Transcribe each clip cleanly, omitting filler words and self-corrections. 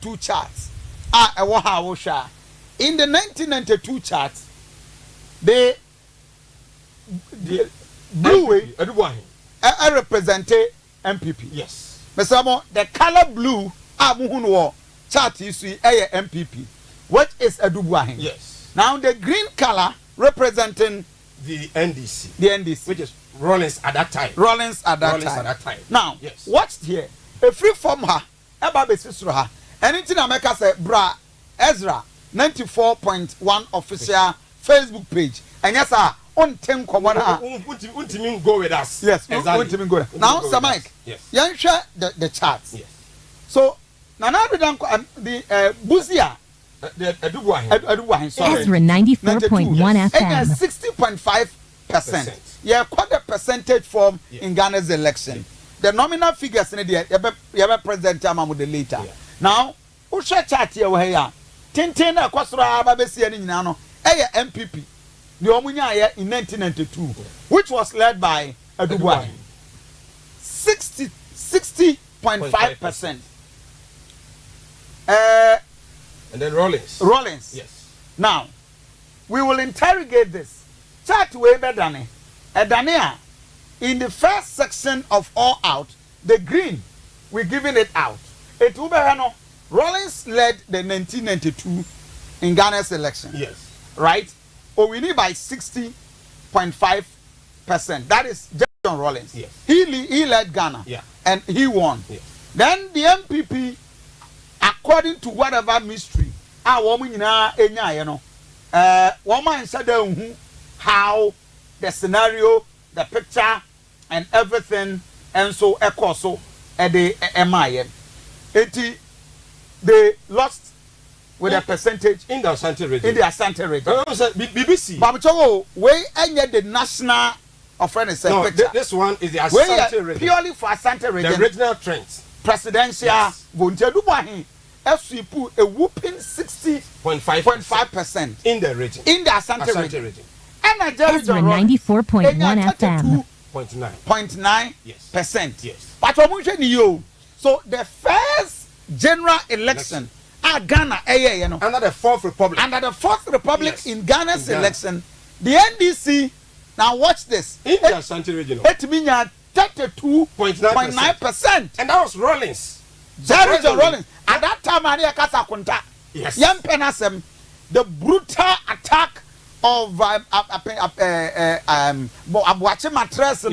two charts. In the 1992 charts, the blue way represented MPP. Yes. Mr. The color blue chart is MPP, which is Adubuahin. Yes. Now the green color representing the NDC. The NDC. Which is Rollins at that time. Rollins at that time. Now, yes. Watch here. A free form her, eba besisro anything America say, bra, Ezra 94.1 official Facebook page. And yes, sir, on 10 commander. Won't go with us. Yes, exactly. Go. Now, Sir Mike, yes. You share the charts. Yes. So, now the Buzia. Ezra 94.1 FM. 60.5%. Yeah, quite a percentage form in Ghana's election. Yes. The nominal figures in the you present time with the later. Yeah. Now, who share chat here where ya? Tintin Akosra Babesi and Nano, MPP. The Omunya in 1992, which was led by Aduanaba. 60.5%. And then Rollins. Yes. Now, we will interrogate this. Chat way better than in the first section of all out, the green, we're giving it out. It will be Rollins led the 1992 in Ghana's election. Yes. Right? Or we need by 60.5%. That is John Rollins. Yes. He led Ghana. Yeah. And he won. Yes. Then the MPP, according to whatever mystery, woman said how the scenario, the picture, and everything, and so so at the MIM. They lost with a percentage in the Asante region. BBC. But we ended the national offense. No, this one is the Asante region. Purely for Asante region. The regional trends. Presidential vote. Put a whooping 60.5% in the region. In the Asante region. And Ezra 94.1 FM. 0.9%. Yes. But so the first general election at Ghana, under the Fourth Republic. Yes. In Ghana's election, the NDC. Now watch this. In the Asante region. It means 32.9%. And that was Rollins. Jerry John Rollins. At that time, yes. Young Penasem, the brutal attack of Abuache Mattress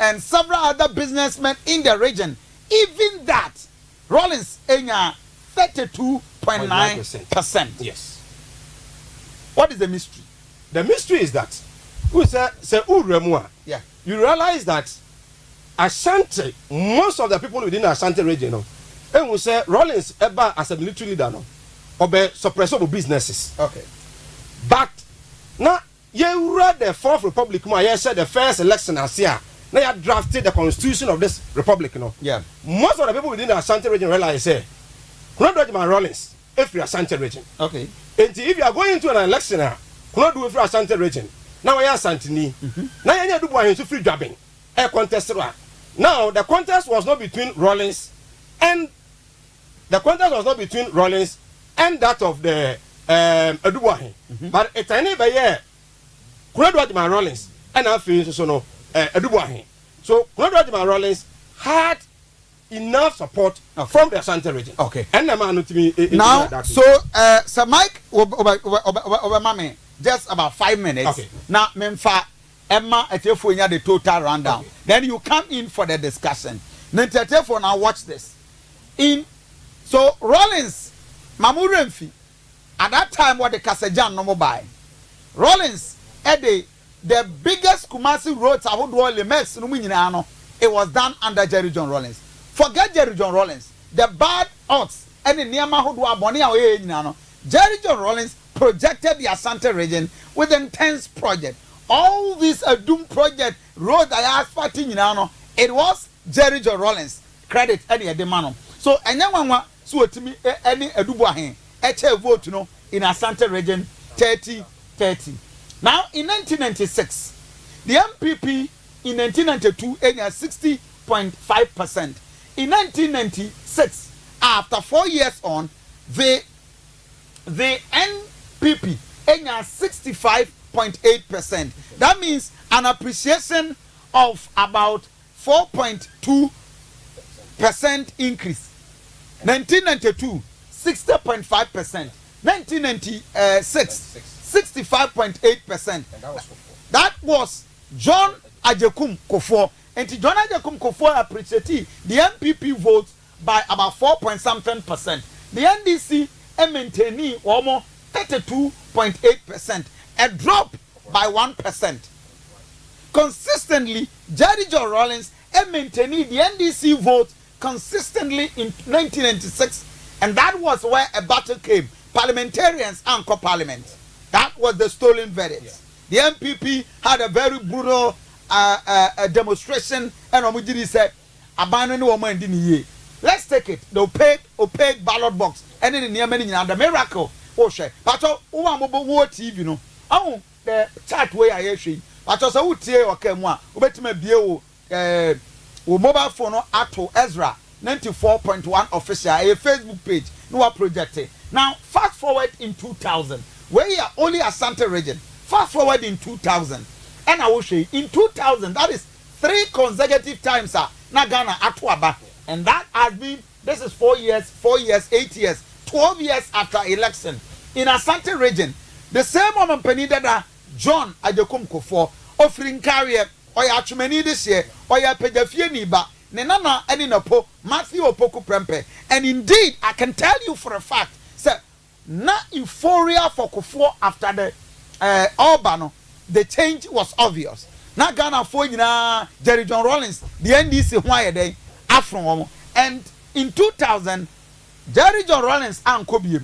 and several other businessmen in the region. Even that, Rollins enya 32.9%. Yes. What is the mystery? The mystery is that you realize that Asante, most of the people within the Asante region, and we say Rollins as a military leader, or suppressive businesses. Okay. But now you read the Fourth Republic, I said the first election last year. Now you drafted the constitution of this republic, Yeah. Most of the people within the Asante region realize say, "Cannot do my Rollins if you are Asante region." Okay. And if you are going into an election, cannot do it for Asante region. Now we are Asante. Now you do one free jobbing, a contest. Now the contest was not between Rollins and that of the Aduanaba. But it's any by year. Cannot do my Rollins and I feel so no. Aduanaba. So Kofi Rollins had enough support from the Asante region. Okay. And the man to me now, so Sir Mike over just about 5 minutes. Okay. Now, Memfa Emma Etefunya the total rundown. Okay. Then you come in for the discussion. Nentetefo now watch this. So Rollins, Mamu Remfi, at that time what the Kasejan no mobile. Rollins the biggest Kumasi roads I would roll the it was done under Jerry John Rollins. Forget Jerry John Rollins. The bad odds and the Niama who are Bonnie away. Jerry John Rollins projected the Asante region with intense project. All this doom project road I asked for it was Jerry John Rollins. Credit any demand. So and then one so to me any Adubuahin vote in Asante region 30-30. Now, in 1996, the MPP in 1992 had 60.5%. In 1996, after 4 years on, the NPP enya 65.8%. That means an appreciation of about 4.2% increase. 1992, 60.5%. 1996, 65.8%. That was John Ajekum Kofor. And John Ajekum Kofor appreciated the MPP votes by about 4.something%. The NDC maintaining almost 32.8%, a drop by 1%. Consistently, Jerry John Rawlings maintaining the NDC vote consistently in 1996, and that was where a battle came. Parliamentarians and co-parliament. That was the stolen verdict. Yeah. The MPP had a very brutal demonstration, and Omujiri said, "Abandon woman in the year." Let's take it. The opaque ballot box, and in the the miracle. Oh, share. But mobile TV, you know. Oh, the chat way I actually. But also, who tear or came one, bet me be mobile phone to Ezra 94.1 official, a Facebook page, no project. Now, fast forward in 2000, where you are only Asante region. Fast forward in 2000, and I will show you in 2000. That is 3 consecutive times, na Ghana Atuaba, and that has been. This is 4 years, 8 years, 12 years after election in Asante region. The same woman Penida John Ajekum Kofor offering carrier or Achumeni this year or ya Pedafie Niba. Nenana Eninapo, Matthew Opoku Prempe. And indeed, I can tell you for a fact, sir, na euphoria for Kufuor after the Urbano, the change was obvious. Na Ghana for Jerry John Rawlings, the NDC why day Afro. And in 2000, Jerry John Rawlings and Kobi.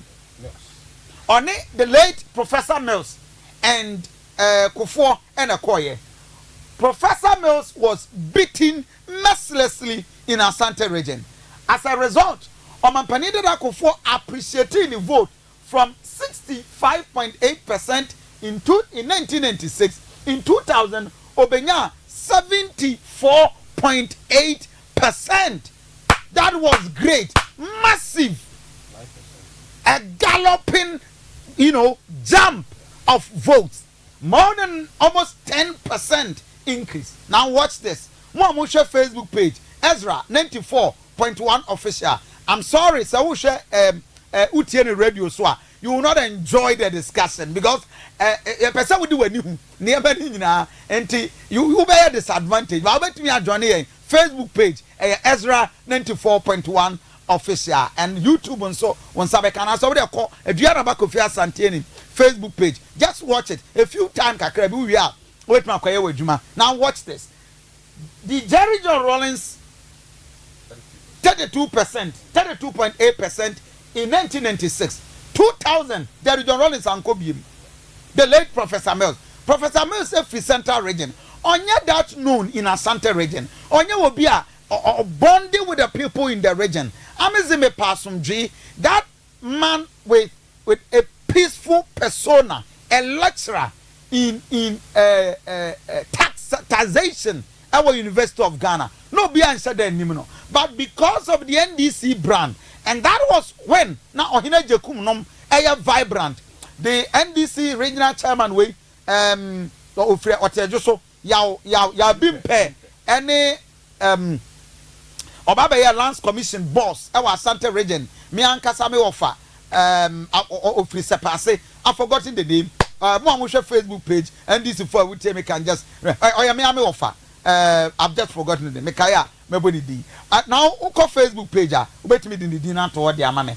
On it, the late Professor Mills and Kufuor and Okoye. Professor Mills was beaten mercilessly in Asante region. As a result, Omanpanida Kufuor appreciated the vote from 65.8% in 1996. In 2000, Obenya 74.8%. That was great, massive, a galloping, jump of votes, more than almost 10% increase. Now watch this. Mwamusha Facebook page, Ezra 94.1 official. I'm sorry, so we share UTN radio so you will not enjoy the discussion because a person will do a new near and you bear disadvantage. But I bet me at Johnny Facebook page, Ezra 94.1 official, and YouTube and so on. Sabekana so they call Aduanaba Kofi Asante Facebook page. Just watch it a few times. We are wait my kwaye wejuma. Now watch this. The Jerry John Rawlings 32%, 32.8% in 1996. 2000 Jerry John Rawlings and Kobi. The late Professor Mills. Professor Mills is Free Central region. Onye that known in Asante region. Onye will be a bonding with the people in the region. Amazime Pasumji, that man with a peaceful persona, a lecturer in taxation at our University of Ghana. No be answered there anymore. But because of the NDC brand, and that was when now Ohina Jekum nom air vibrant. The NDC regional chairman way Otejoso ya bimpe any Obabaya Lands Commission boss our Asante region me ankasa me offer officer passe I've forgotten the name Facebook page NDC for we me can just me offer I've just forgotten the name Mekaya meboni di now uko Facebook page ubetimi di na to the amame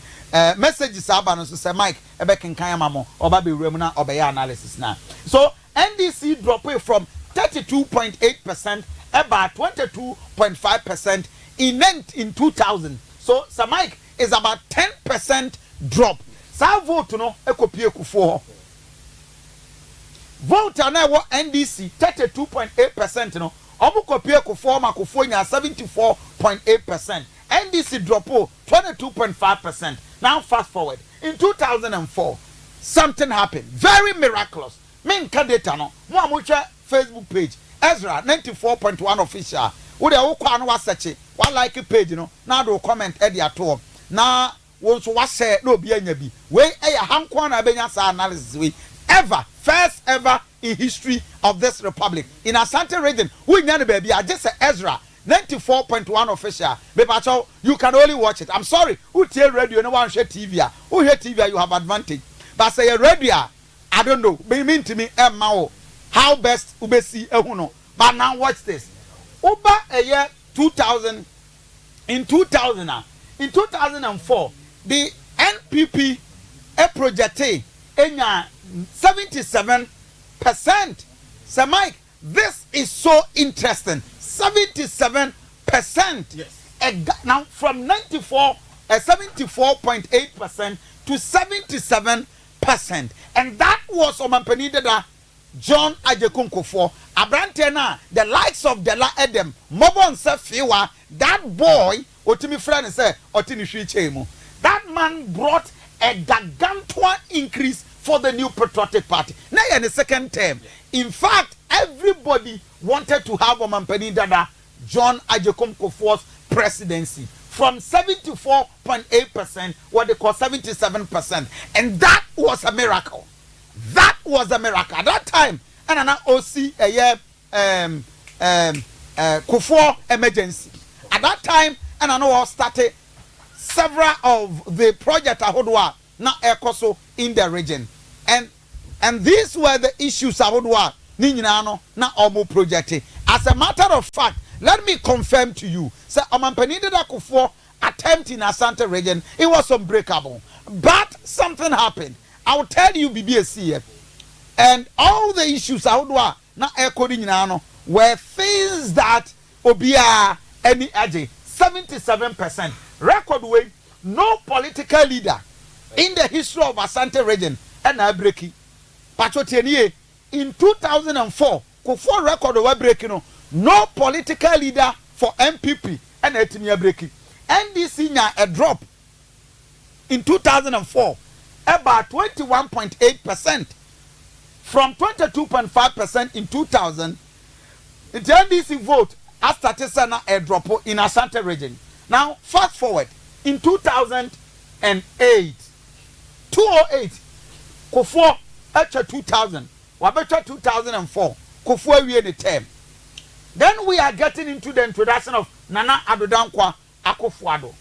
messages aba no so say Mike ebe kenkan amamo oba be wura mu na obaya analysis na so NDC drop away from 32.8% about 22.5% in 2000. So Sir Mike is about 10% drop. Sa vote no ekopie Kufuor. Vote na wo NDC 32.8% no. Obu kopie Kufuor ma Kufuor nya 74.8%. NDC drop 22.5%. Now fast forward. In 2004, something happened. Very miraculous. Main data no. Mo amuche Facebook page. Ezra 94.1 official. Wo de wo kwa no wa search. One like page no. Now do comment at the at all. na won so wa share na obi anya bi we hankwa na benya sa analysis we ever first ever in history of this republic in Asante region we nya baby I just say Ezra 94.1 official bepacho you can only watch it. I'm sorry who tell radio no one share TV who hear TV you have advantage but say radio I don't know mean to me emma how best ubesi ehuno but now watch this over a year 2000 in 2004 the NPP a project enya 77%. Sir Mike, this is so interesting. 77%. Yes. Now from 74.8% to 77%, and that was Omanpenideda John Ajekunko Abrante na the likes of Dela Edem Mobon Sefiwa that boy otimi friend say otini hwichemu. That man brought a gargantuan increase for the new patriotic party. Now in the second term, in fact, everybody wanted to have Omanpenideda John Ajekunko's presidency from 74.8% what they call 77%, and that was a miracle. That was a miracle at that time. And an OC a year Kufuor emergency at that time, and I know started several of the projects Ahodwa na ekoso in the region, and these were the issues Ahodwa ni nyinano na omo project. As a matter of fact, let me confirm to you, say Omanpenideda Kufuor attempt in Asante region, it was unbreakable, but something happened. I will tell you BBSC, and all the issues Ahodwa na ekodi nyinano were things that obia any aje 77% record way. No political leader in the history of Asante region and breaking. Pachotienie in 2004, Kufuor record were breaking. No political leader for MPP and etinia breaking. NDC nya a drop in 2004 about 21.8% from 22.5% in 2000. The NDC vote has started a drop in Asante region. Now fast forward in 2008, Kufuor after 2000, Wabecha 2004, Kufuor we in the term. Then we are getting into the introduction of Nana Aduanaba Akufo-Addo.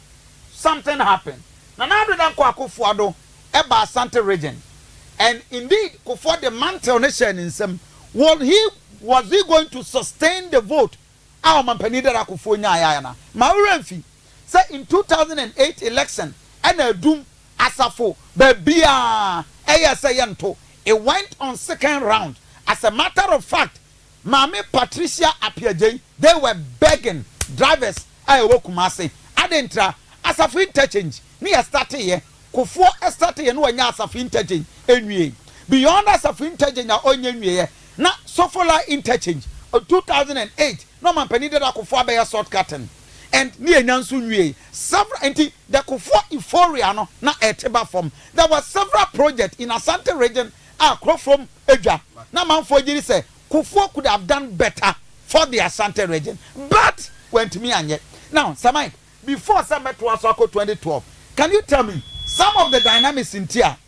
Something happened. Nana Aduanaba Akufo-Addo eba Asante region, and indeed Kufuor the mantle nation in some. Was he going to sustain the vote? Our Omanpenideda Kufuor nyayana. Maurenfi say in 2008 election and a doom asafo bebia eyasayanto. It went on second round. As a matter of fact, Mami Patricia Apiaje, they were begging drivers ayewo Kumasi adentra asafo interchange ni start here. Kufuor start here no anya asafo interchange enwie. Beyond asafo interchange na onye nwie na Sofola interchange 2008 no Omanpenideda Kufuor be shortcutting and ni enyanso nwie several enti the Kufuor euphoria no na eteba form. There were several projects in Asante region across from Edja na manfo giri say Kufuor could have done better for the Asante region, but went to me and yet. Now, Samai, before Summit was 2012, can you tell me some of the dynamics in Tia?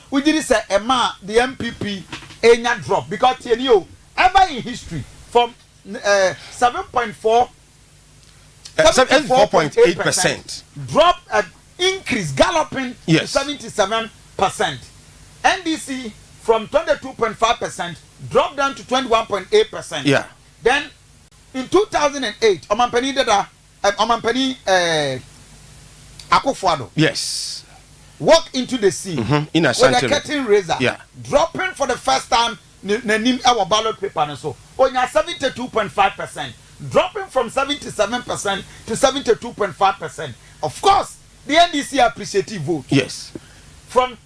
We did say Emma, the MPP, a drop because you know, ever in history from 74.8% drop increase galloping yes. to 77%. NDC from 22.5% dropped down to 21.8%. Yeah. Then in 2008, Omanpenideda Akufo-Addo. Yes. Walk into the scene in with a curtain raiser. Yeah. Dropping for the first time the our ballot paper and so. On 72.5%. Dropping from 77% to 72.5%. Of course, the NDC appreciative vote. Yes. From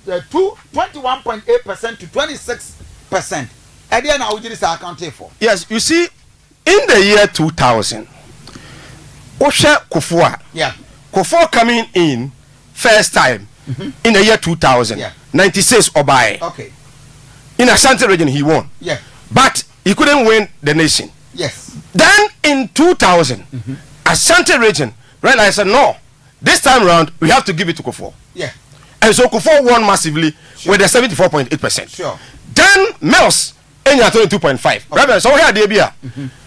21.8% to 26%. And then how did this accounted for? Yes, you see, in the year 2000, Osha Kufuor. Yeah. Kufuor coming in first time in the year 2000. Yeah. 96 Obaye. Okay. In Asante region, he won. Yeah. But he couldn't win the nation. Yes. Then in 2000, Asante region realized no, This time round, we have to give it to Kofi. Yeah. And so Kofi won massively with a 74.8%. Sure. Then Mills, 22.5. Okay. So here the idea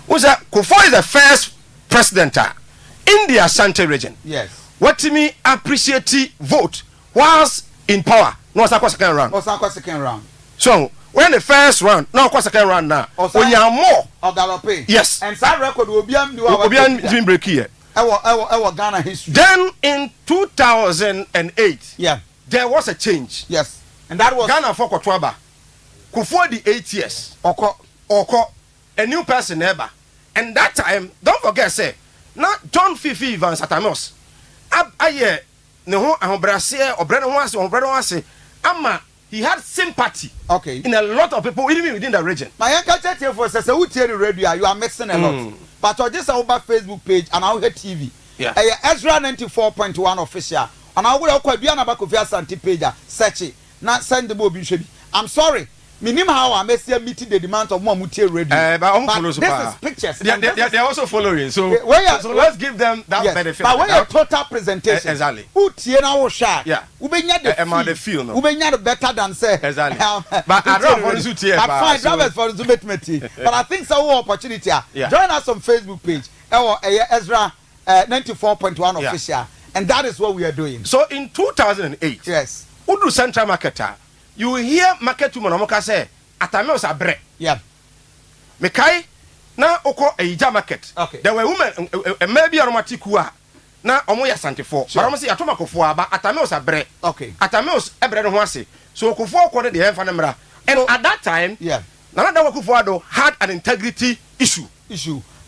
was that Kofi is the first president in the Asante region. Yes. What to me appreciate vote was in power. No, second round. Second round. So when the first round, no, second round now. When you are more of galope. Yes. And that record will be break here. Our Ghana history. Then in 2008, yeah, there was a change. Yes. And that was Ghana for Kotwaba. Kufuor the 8 years. Oko. A new person ever. And that time, don't forget, say, not John Fifi Van Satamos. Aye, no, Ama, he had sympathy. Okay. In a lot of people, even within the region. My uncle tell for says, who tell you radio, you are mixing a lot. But I just over Facebook page and I'll hit TV. Yeah. Ezra 94.1 official. And I will acquire Aduanaba Kofi Asante page, search it. Not send the Bobby Shebi. I'm sorry. Minimum how I may see meeting the demands of more material radio. But this is pictures. They're also following. So, so let's give them that benefit. But when your total presentation, exactly. Who Tiena will share? Yeah. Ubenya the feel. Ubenya the better than say. Exactly. But I don't want to tear. But fine, drivers for the But I think some opportunity. Yeah. Join us on Facebook page. Ezra 94.1 official, and that is what we are doing. So in 2008, yes, Udu Central Marketer. You hear market woman omoka say Atamils are bre. Yeah. Mekai na oko eija market. Okay. There were women maybe aromatikua na omo ya Asante for. But omo say atoma Kofi aba Atamils are bre. Okay. Atamils ebre no ho ase. So Kofi ko de emfa nemra. And at that time, yeah. Nana Kofi had an integrity issue.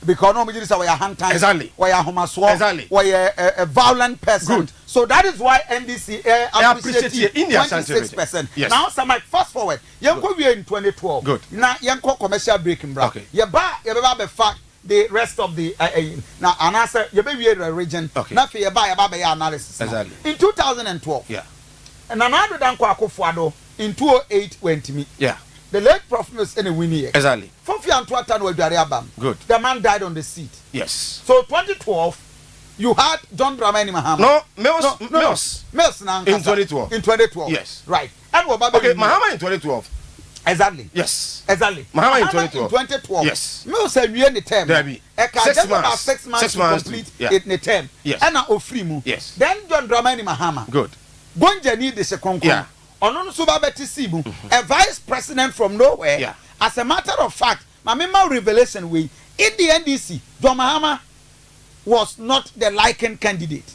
Because no majority say we are hand time. Exactly. We are homosexual. Exactly. We are a violent person. Good. So that is why NDC appreciate India 26%. Yes. Now, some fast forward. Yanko we are in 2012. Good. Now, Yanko commercial breaking bra. Okay. You be fact the rest of the now and answer you be the region. Okay. Now for you buy analysis. Exactly. In 2012. Yeah. And another dan kwa Akufo-Addo in 2008 went to me. Yeah. The late prophet was in a winning year. Exactly. Good. The man died on the seat. Yes. So 2012, you had John Dramani Mahama. No, Mills. In 2012. In 2012. Yes. Right. And okay, Mahama in 2012. Exactly. Yes. Exactly. Mahama in 2012. Yes. Mills said we in the term. There be. 6 months. 6 months to complete it in the term. Yes. And now Ofrimu. Yes. Then John Dramani Mahama. Good. Gonja need the second. Yeah. Onono Subabeti Sibu, a vice president from nowhere. Yeah. As a matter of fact, my member revelation way in the NDC, John Mahama was not the likened candidate.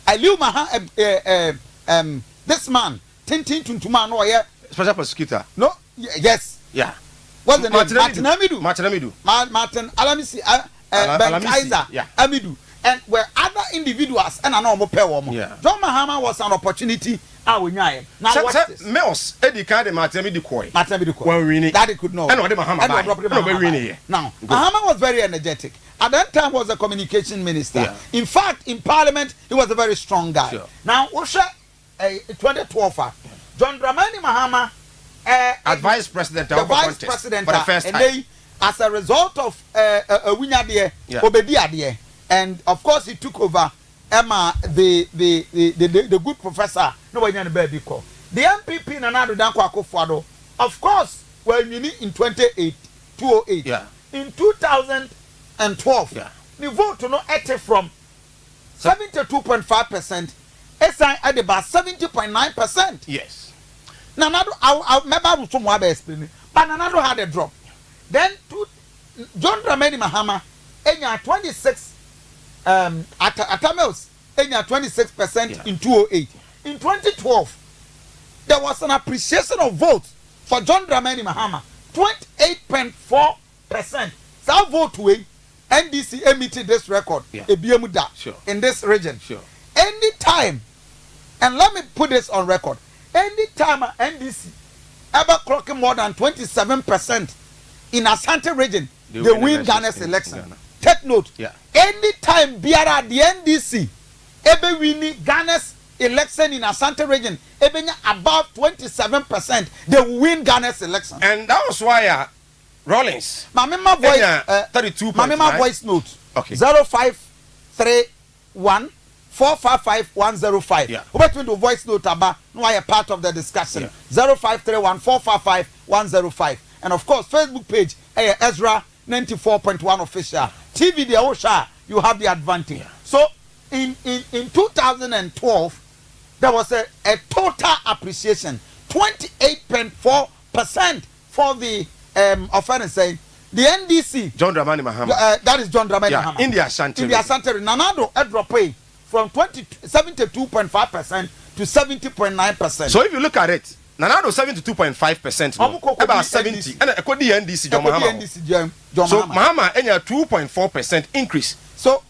Aliu Mahama, this man, Tintin Tuntuma, no, yeah. Special prosecutor. No, yes. Yeah. What's the name? Martin Amidu. Martin Alamisi, Ben Kaiser, yeah. Amidu. And where other individuals and an almost yeah. John Mahama was an opportunity. Now watch this. Mills, Eddie Cardi Martin Amidu Koi. Martin Amidu Koi. Well, we that he could know. And what Mahama now, Mahama was very energetic. At that time, was a communication minister. Yeah. In fact, in Parliament, he was a very strong guy. Sure. Now, Osha, 2012, John Dramani Mahama, vice president, the vice president, for the first and time. they, as a result of a winner there, Obedia there, and of course he took over. Emma, the good professor, no one in baby call. The MPP Nanado Danko Akufo-Addo, of course, well, you need in 2008. Yeah. In 2012, the vote to not enter from 72.5%, SI at about 70.9%. Yes. Nanado, I remember from what I explained, but Nanado had a drop. Then John Dramani Mahama, 26. Atamils, 26% in 2008. In 2012, there was an appreciation of votes for John Dramani Mahama, 28.4%. That vote way, NDC emitted this record, in this region. Sure. Anytime, and let me put this on record, anytime NDC ever clocking more than 27% in Asante region, they win Ghana's election. Take note. Yeah. Anytime Biara the NDC ebe winning Ghana's election in Asante region, ebe above 27%, they will win Ghana's election. And that was why Rollins. Mamima voice 32. Mamima voice note. Okay. 0531 455-105. Yeah. Between the voice note aba, no I a part of the discussion. 0531-455-105. And of course, Facebook page, Ezra 94.1 official. TV the Osha, you have the advantage. Yeah. So in 2012, there was a total appreciation, 28.4% for the offense saying the NDC. John Dramani Mahama. That is John Dramani Mahama. In the Asante. Nanado Edrope from 72.5% to 70.9%. So if you look at it, Nanado 72.5%, about 70, and according to NDC, John Mahama. So Mahama any 2.4% increase. So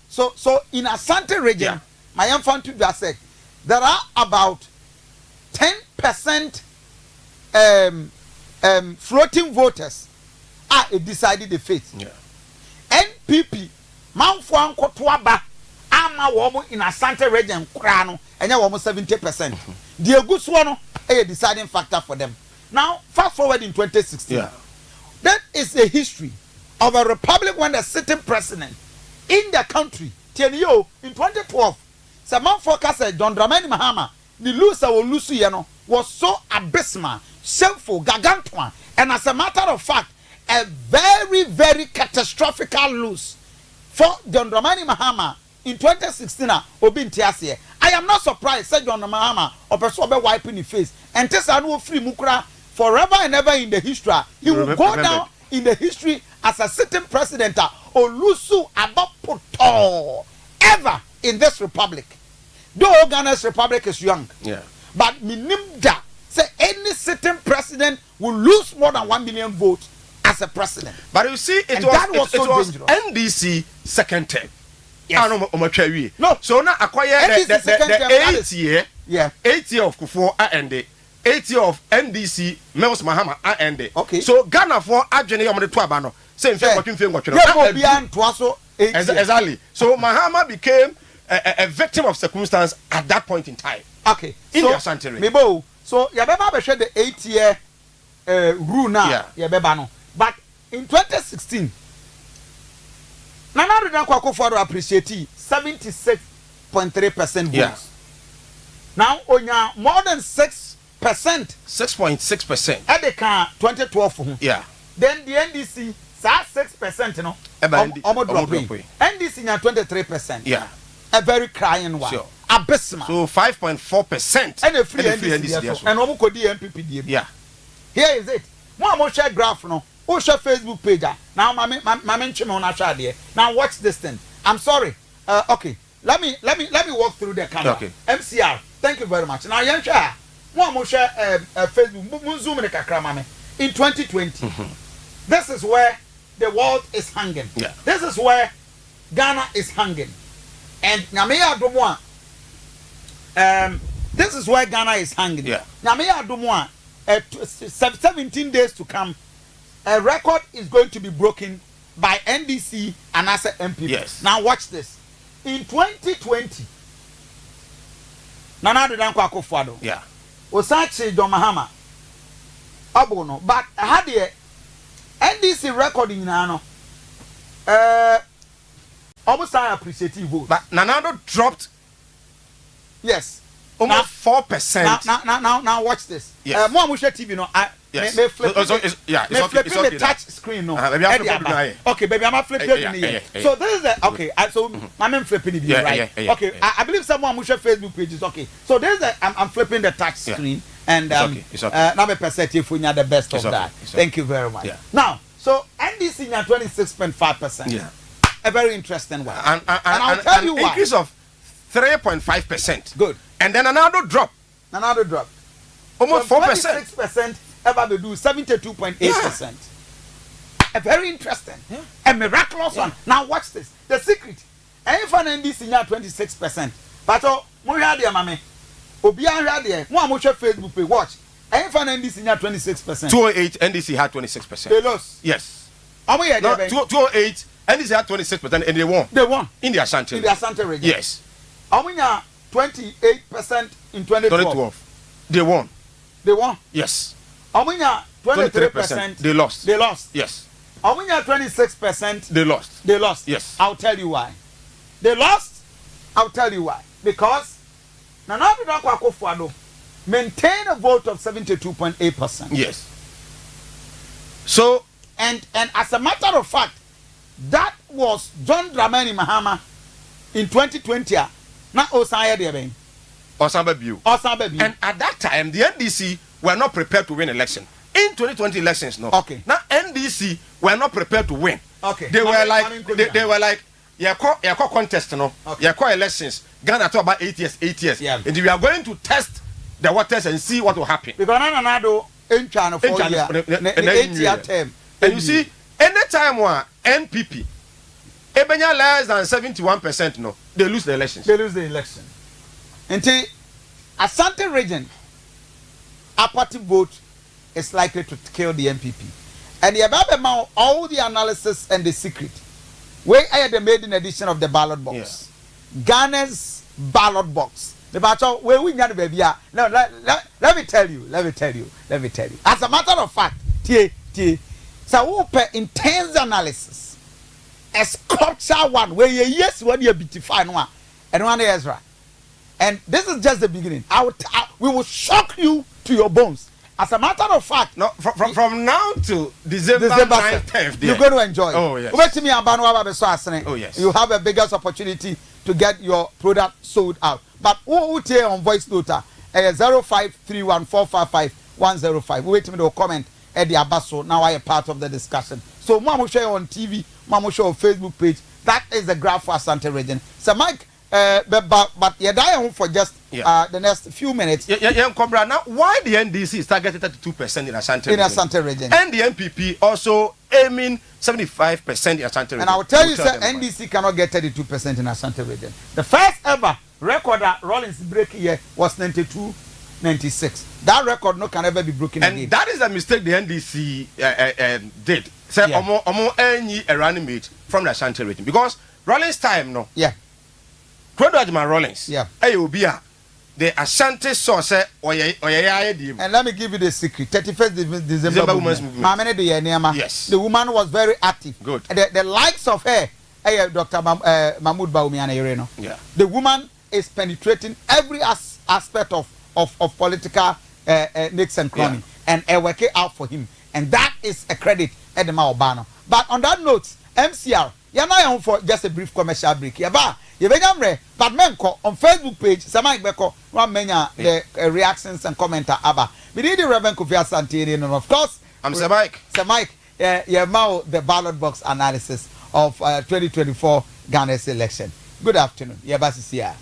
in Asante region, my infant to just say there are about 10% floating voters are decided the fate. NPP Manfuan Kotuaba ama womo in Asante region krano and you almost 70%. The Eguswano a deciding factor for them. Now fast forward in 2016. That is a history of a republic when the sitting president in the country Tienio in 2012 Saman Focus John Dramani Mahama the loser or Luciano was so abysmal, shameful, gargantuan, and as a matter of fact, a very, very catastrophic loss for John Dramani Mahama in 2016. I am not surprised, said John Mahama, or person wiping his face, and Tessa free Mukra forever and ever in the history. He will go down in the history as a sitting president or Lusu Abapoto ever in this republic. Though Ghana's republic is young, but Minimda say any sitting president will lose more than 1 million votes as a president. But you see, it was NDC second term. No, so now acquire the 8th year, 8th year of Kufuor and the 8th year of NDC Mels Mahama and the. Okay. So Ghana for Adjeni on the Twabano, same thing. Exactly. So Mahama became a victim of circumstance at that point in time. Okay. In the Asante. So Yabeba share the 8th year rule now. Yabeba no. But in 2016, Nana Ridanko Akufo-Addo appreciate 76.3% votes. Now onya more than 6%. 6.6%. At the 2012. Then the NDC 6%, you know. NDC na 23%. A very crying one. Sure. Abysmal. So 5.4%. And a free NDC. And Omo Kodi MPP. Here is it. One share graph no. Who share Facebook page. Now now watch this thing. I'm sorry. Okay. Let me walk through the camera. Okay. MCR. Thank you very much. Now you share. One share Facebook. Zoom in the kakra mame. In 2020. This is where the world is hanging. This is where Ghana is hanging. And Nyamea Adomwa, this is where Ghana is hanging. Nyamea Adomwa, 17 days to come, a record is going to be broken by NDC and ASA MP. Now watch this. In 2020, Nana Ridanko Akufo-Addo, Osachi John Mahama, Abono, but had the NDC recording now. Almost I appreciate you vote. But Nanado dropped. Yes. Almost 4%. Now watch this. More Musha TV no. May flip. It's the touch screen no. Okay, baby, I'm flipping it. So this is the okay. So I'm flipping it right. Okay, I believe someone Musha Facebook page is okay. So this is I'm flipping the touch screen and now me perspective for the best of that. Thank you very much. Now, so NDC na 26.5%. A very interesting one. And I'll tell you why. Increase of 3.5%. Good. And then another drop. Almost 4%. 26% ever they do 72.8%. A very interesting. A miraculous one. Now watch this. The secret. If an NDC now 26%. But Moya dear mame. Obia there. Mo Facebook page. Watch. If an NDC now 26%. 208 NDC had 26%. They lost. Yes. 208 NDC had 26% and they won. In the Asante. In the Asante region. Yes. Amunya 28% in 2012. They won. Yes. Amunya 23%. They lost. Yes. Amunya 26%. They lost. Yes. I'll tell you why. They lost. I'll tell you why. because Nana Akufo-Addo maintain a vote of 72.8%. Yes. So and as a matter of fact, that was John Dramani Mahama in 2020. Na Osaya Deben. Osamba Biu. And at that time, the NDC were not prepared to win election. In 2020 elections, no. Okay. Now NDC were not prepared to win. Okay. They were like, yeah, contest, no. Okay. Yeah, elections. Ghana talk about 8 years. Yeah. And we are going to test the waters and see what will happen. Because Nanado in China for 8-year term. And you see, anytime one NPP, Ebenya less than 71%, no, they lose the elections. Until Asante region, a party vote is likely to kill the MPP. And the above all the analysis and the secret, where I had made an edition of the ballot box. Yeah. Ghana's ballot box. The battle where we got the baby. No, let me tell you. As a matter of fact, so we pay intense analysis. A sculpture one where yes, when you beautify one and one Ezra. And this is just the beginning. We will shock you to your bones. As a matter of fact, no, from now to December 9th, 10th, you're going to enjoy. Oh yes. Oh yes. You have a biggest opportunity to get your product sold out. But who tell on voice note 0531455105. Wait a minute, will comment at the Abaso. Now I am part of the discussion. So Mama share on TV, Mama share on Facebook page. That is the graph for Asante region. So Mike. But you're dying for just the next few minutes. Now, why the NDC is targeted 32% in Asante region? And the MPP also aiming 75% in Asante region. And I will tell you, sir, NDC cannot get 32% in Asante region. The first ever record that Rollins break here was 92-96. That record no can ever be broken and again. And that is a mistake the NDC did. Say, any running mate from the Asante region. Because Rollins time, no. Yeah. Kofi Rollins. Yeah. Hey, Obia. The Asante source and let me give you the secret. 31st December Women's Movement. Yes. The woman was very active. Good. The likes of her, Dr. Mahmoud Bawumia. Yeah. The woman is penetrating every aspect of political nicks and crony and working out for him. And that is a credit at the Maobano. But on that note, MCR, you're not for just a brief commercial break. But menko on Facebook page, Samai Beko, one mania the reactions and commenter Abba. We need the Reverend Kofi Asante, and of course, I'm Samai. The ballot box analysis of 2024 Ghana's election. Good afternoon. Yabasi.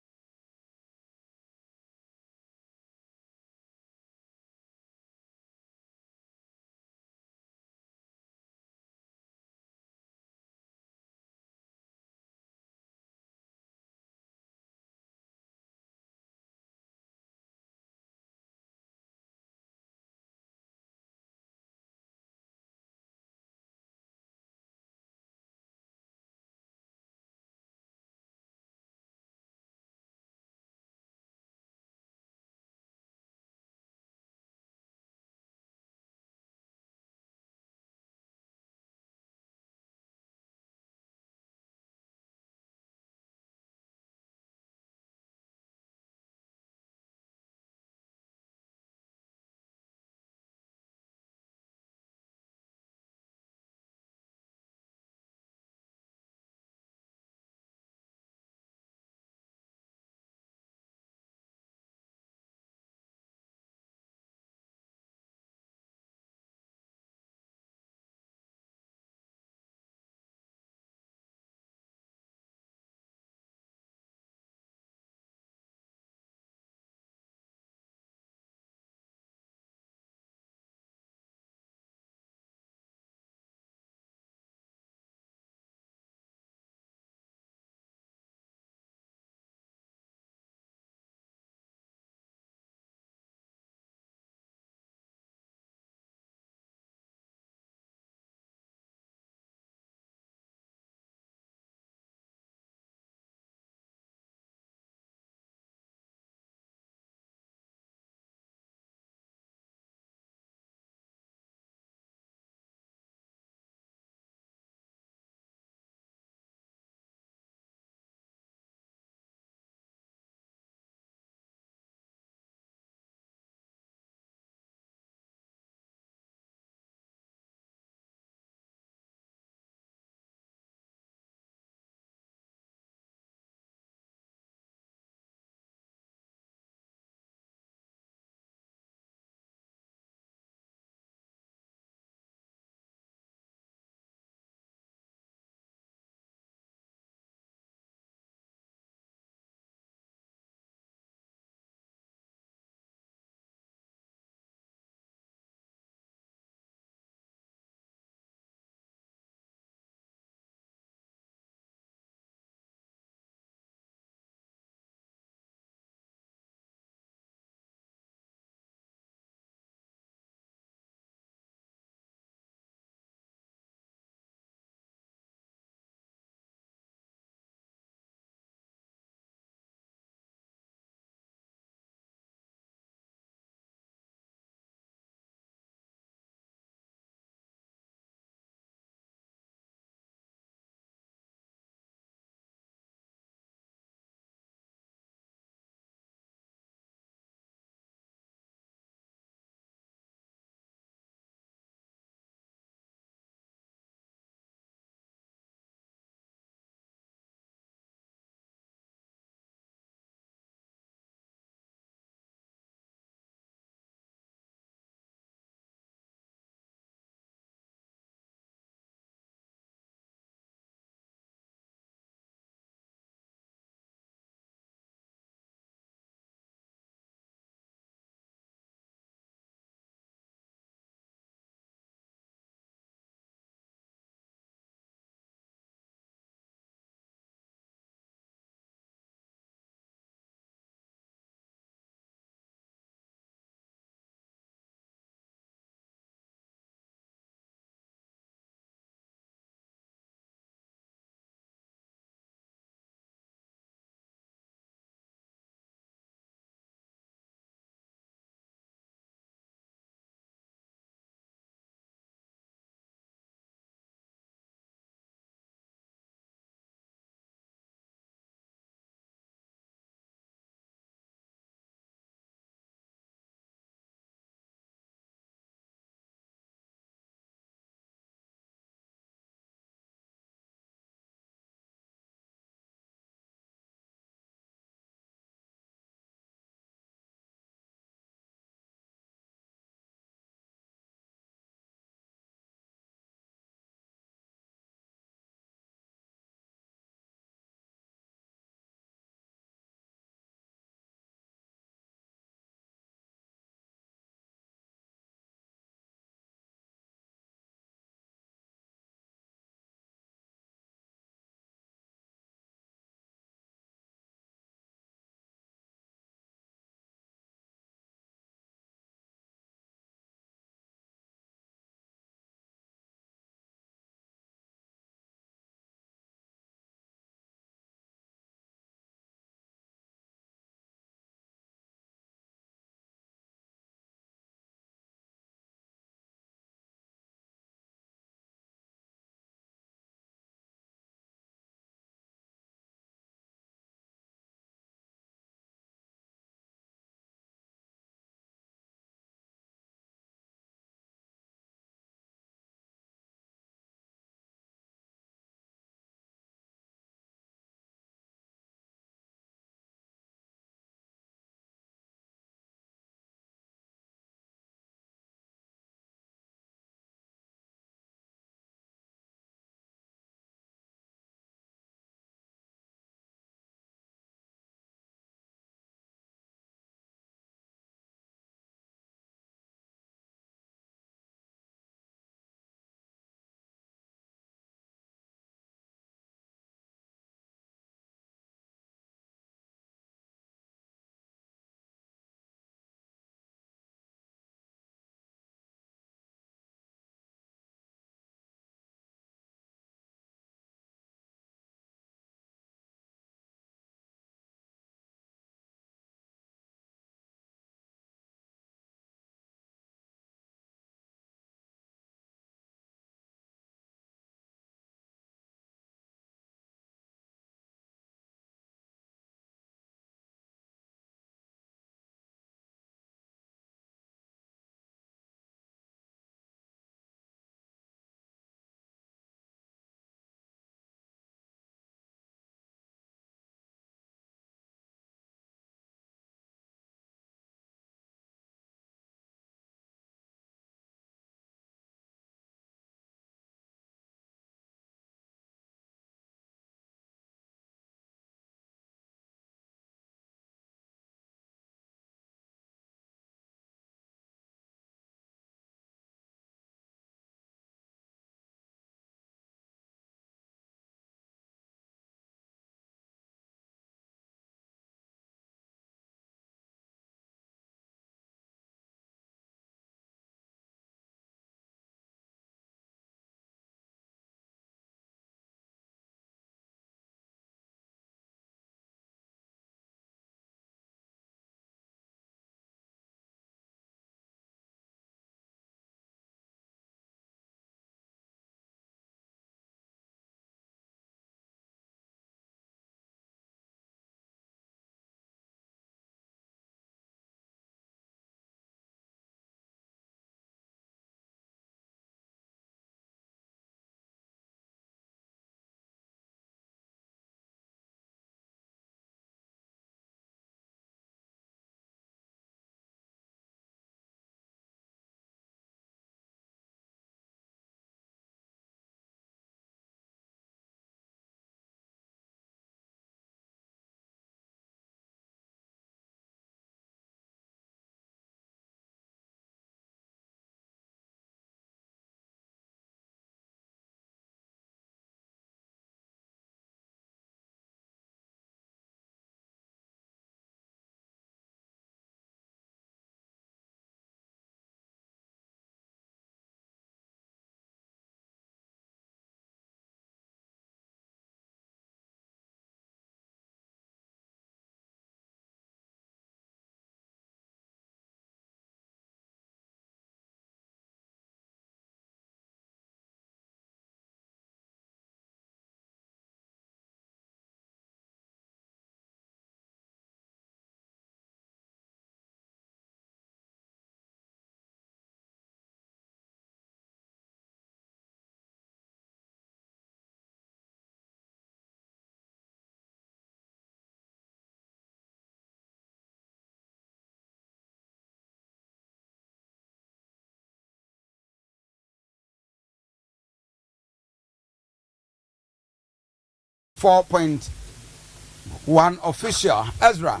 94.1 official, Ezra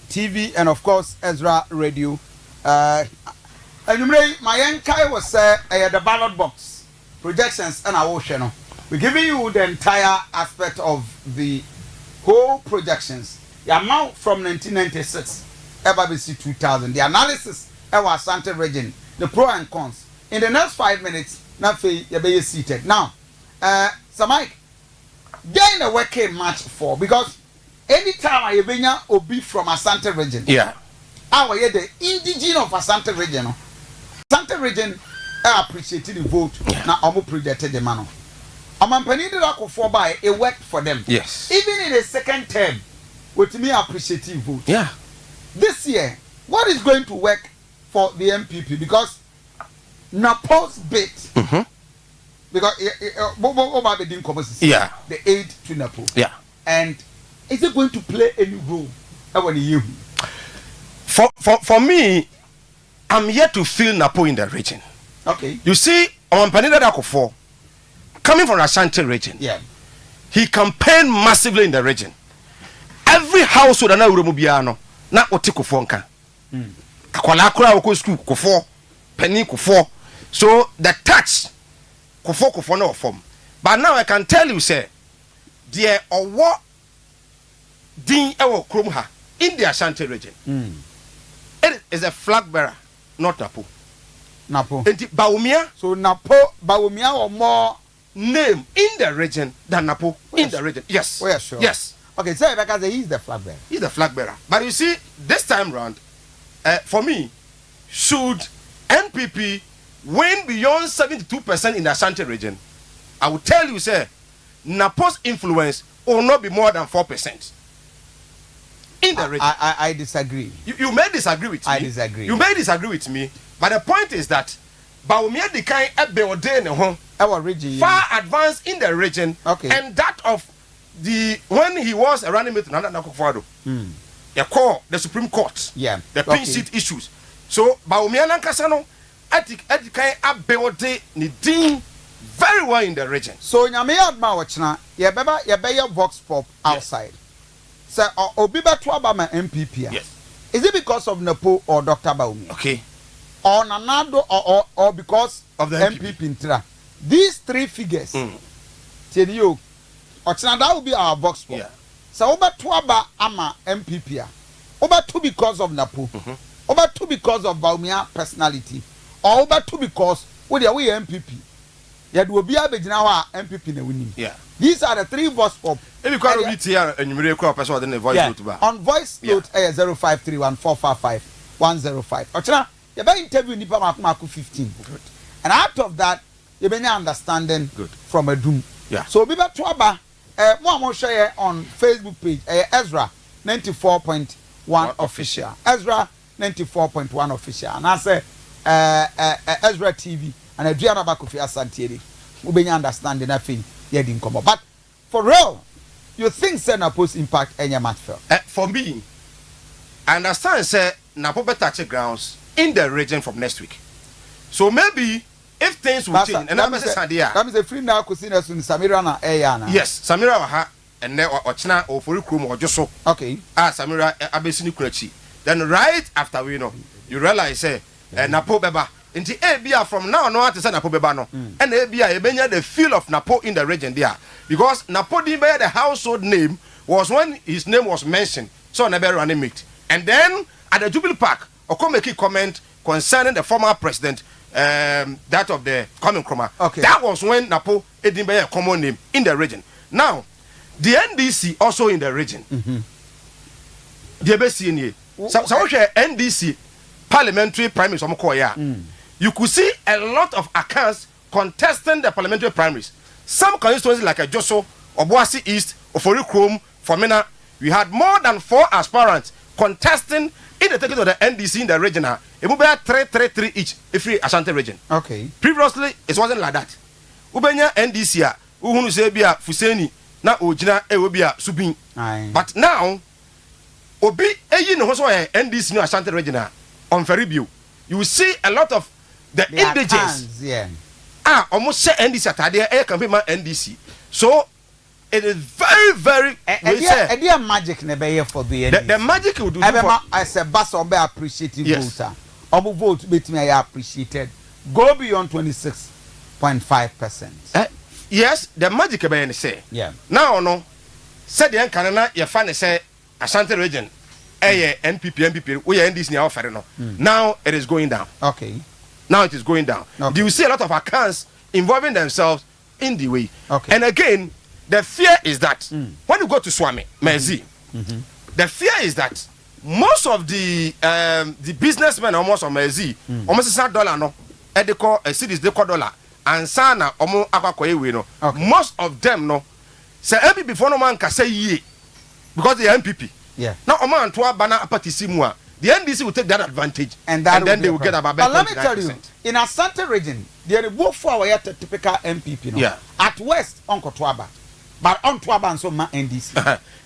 TV, and of course Ezra Radio. And my enkai was the ballot box projections and our channel. We're giving you the entire aspect of the whole projections. The amount from 1996 ever BC 2000. The analysis of our Asante region, the pro and cons. In the next 5 minutes, Nafi you'll be seated. Now, so Mike, getting a working match for because anytime I bring Obi from Asante region, yeah, our the indigenous of Asante region, Asante region appreciated the vote. Now, I'm projected the man. I'm for by it worked for them. Yes, even in the second term, with me appreciative vote. Yeah, this year, what is going to work for the MPP because Napo's bit. Because yeah, the aid to Napo. Yeah, and is it going to play any role when you? For me, I'm yet to feel Napo in the region. Okay. You see, on Panida Dakofo, coming from Asante region, yeah, he campaigned massively in the region. Every household na Uremubiano, na Otiko nka. Akwala kura woko school kofo, penny kofo. So the touch kofo no form. But now I can tell you, say, there or what din ewo krom ha in the Asante region. It is a flag bearer, not Napo. Napo. Baumia. So Napo, Baumia or more name in the region than Napo in the region. Yes. Oh, yeah, sure. Yes. Okay, so because he's the flag bearer. He's the flag bearer. But you see, this time round, for me, should NPP win beyond 72% in the Asante region, I will tell you, sir, Napo's influence will not be more than 4% in the region. I disagree. You may disagree with me. I disagree. You may disagree with me. But the point is that Baumia the kind our region far advanced in the region, okay, and that of the when he was a running mate to Nana Nakufado, the Supreme Court, yeah, the pin seat issues. So Baumia Nankasano, I think Abeode Nidin very well in the region. So Nyamea Mawachna, ya vox pop outside. So Obiba Twabama MPP. Yes. Is it because of Napo or Dr. Baumia? Okay. Or Nanado or because of the MPP Intra? These three figures. Tell you, that will be our vox pop. Yeah. So Oba Twaba Ama MPP. Oba 2 because of Napo. Oba 2 because of Baumia personality. Or Oba 2 because we MPP. Yet will be a big now MPP na winning. Yeah. These are the three voice pop. If you can't read here and you may call a person in the voice note. On voice note 0531455105. Ochana, you better interview Nipa Maku 15. Good. And out of that, you better understanding good from a doom. Yeah. So Biba Twaba, more share on Facebook page, Ezra 94.1 official. Ezra 94.1 official. And I say Ezra TV and Aduanaba Kofi Asante. We be understanding that thing. Yeah, didn't come up. But for real, you think say Napo's impact any match for me, I understand say Napo better check grounds in the region from next week. So maybe if things will change, and I'm saying that means a free now kusina soon Samira na Ayana. Yes, Samira ha and then Ochina or for Krum or just so. Okay. Samira Abesini Kurechi. Then right after we know, you realize say Napo Beba. Into Abia from now on to say Napo Beba no. And Abia Ebenya the feel of Napo in the region there. Because Napo Dimbe the household name was when his name was mentioned. So never running meet. And then at the Jubilee Park, Oko make a comment concerning the former president, that of the Common Chroma. Okay. That was when Napo Edimbe a common name in the region. Now, the NDC also in the region. The ABCNA. So NDC parliamentary primaries. You could see a lot of accounts contesting the parliamentary primaries. Some constituencies like a Joso, Obuasi East, Ofori Krom, Formina, we had more than 4 aspirants contesting in the ticket of the NDC in the region. It would be 3 each, every Asante region. Okay. Previously, it wasn't like that. Ubenya NDC, Uhunu Sebia, Fuseni, na Ojina, Ewebia, Subin. But now, Obi, no NDC no Asante region on Ferribio. You will see a lot of the indigenous. Yeah. Almost say NDC at there, campaign NDC. So it is very, very. The magic never for the magic will do. As a bus or be appreciating voter. Obu vote bet me I appreciated. Go beyond 26.5%. Yes, the magic be say. Yeah. Now no. Said the Canada your fan say Asante region. NPP, we are in this new offer no. Now it is going down. Okay. Now it is going down. Okay. You will see a lot of accounts involving themselves in the way. Okay. And again, the fear is that when you go to Swami, Mezi, the fear is that most of the businessmen almost on Mezi, almost $1 no, and they call a cities they call dollar, and sana omo akwakoye we no. Most of them no, say MPP before no man can say ye, because they are MPP. Yeah. Now omo antwa bana apati simua. The NDC will take that advantage, and then they will get about. But let me tell you, in Asante region, there are both for our typical MPP. No? Yeah. At West, Uncle Twaba, but on Twaba and so man NDC.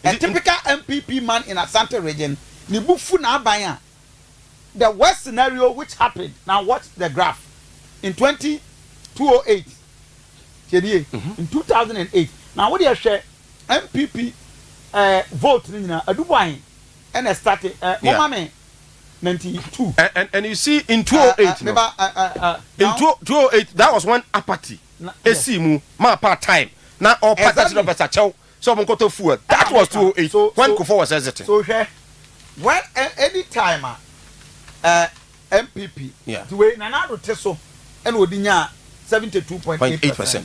A typical MPP man in Asante region, ni bufu na abaya. The West scenario which happened. Now watch the graph. In 2008, in 2008. Now what do you share? MPP vote ni Aduanaba and started. Mama 92. And you see in 2008, in 2008 that was when apathy. Esimu ma part time. Now all parties of Besacho. So Monkoto Fu. That was 2008. So when Kofi was exiting. So when any time MPP the way Nanado Teso and Odinya 72.8%.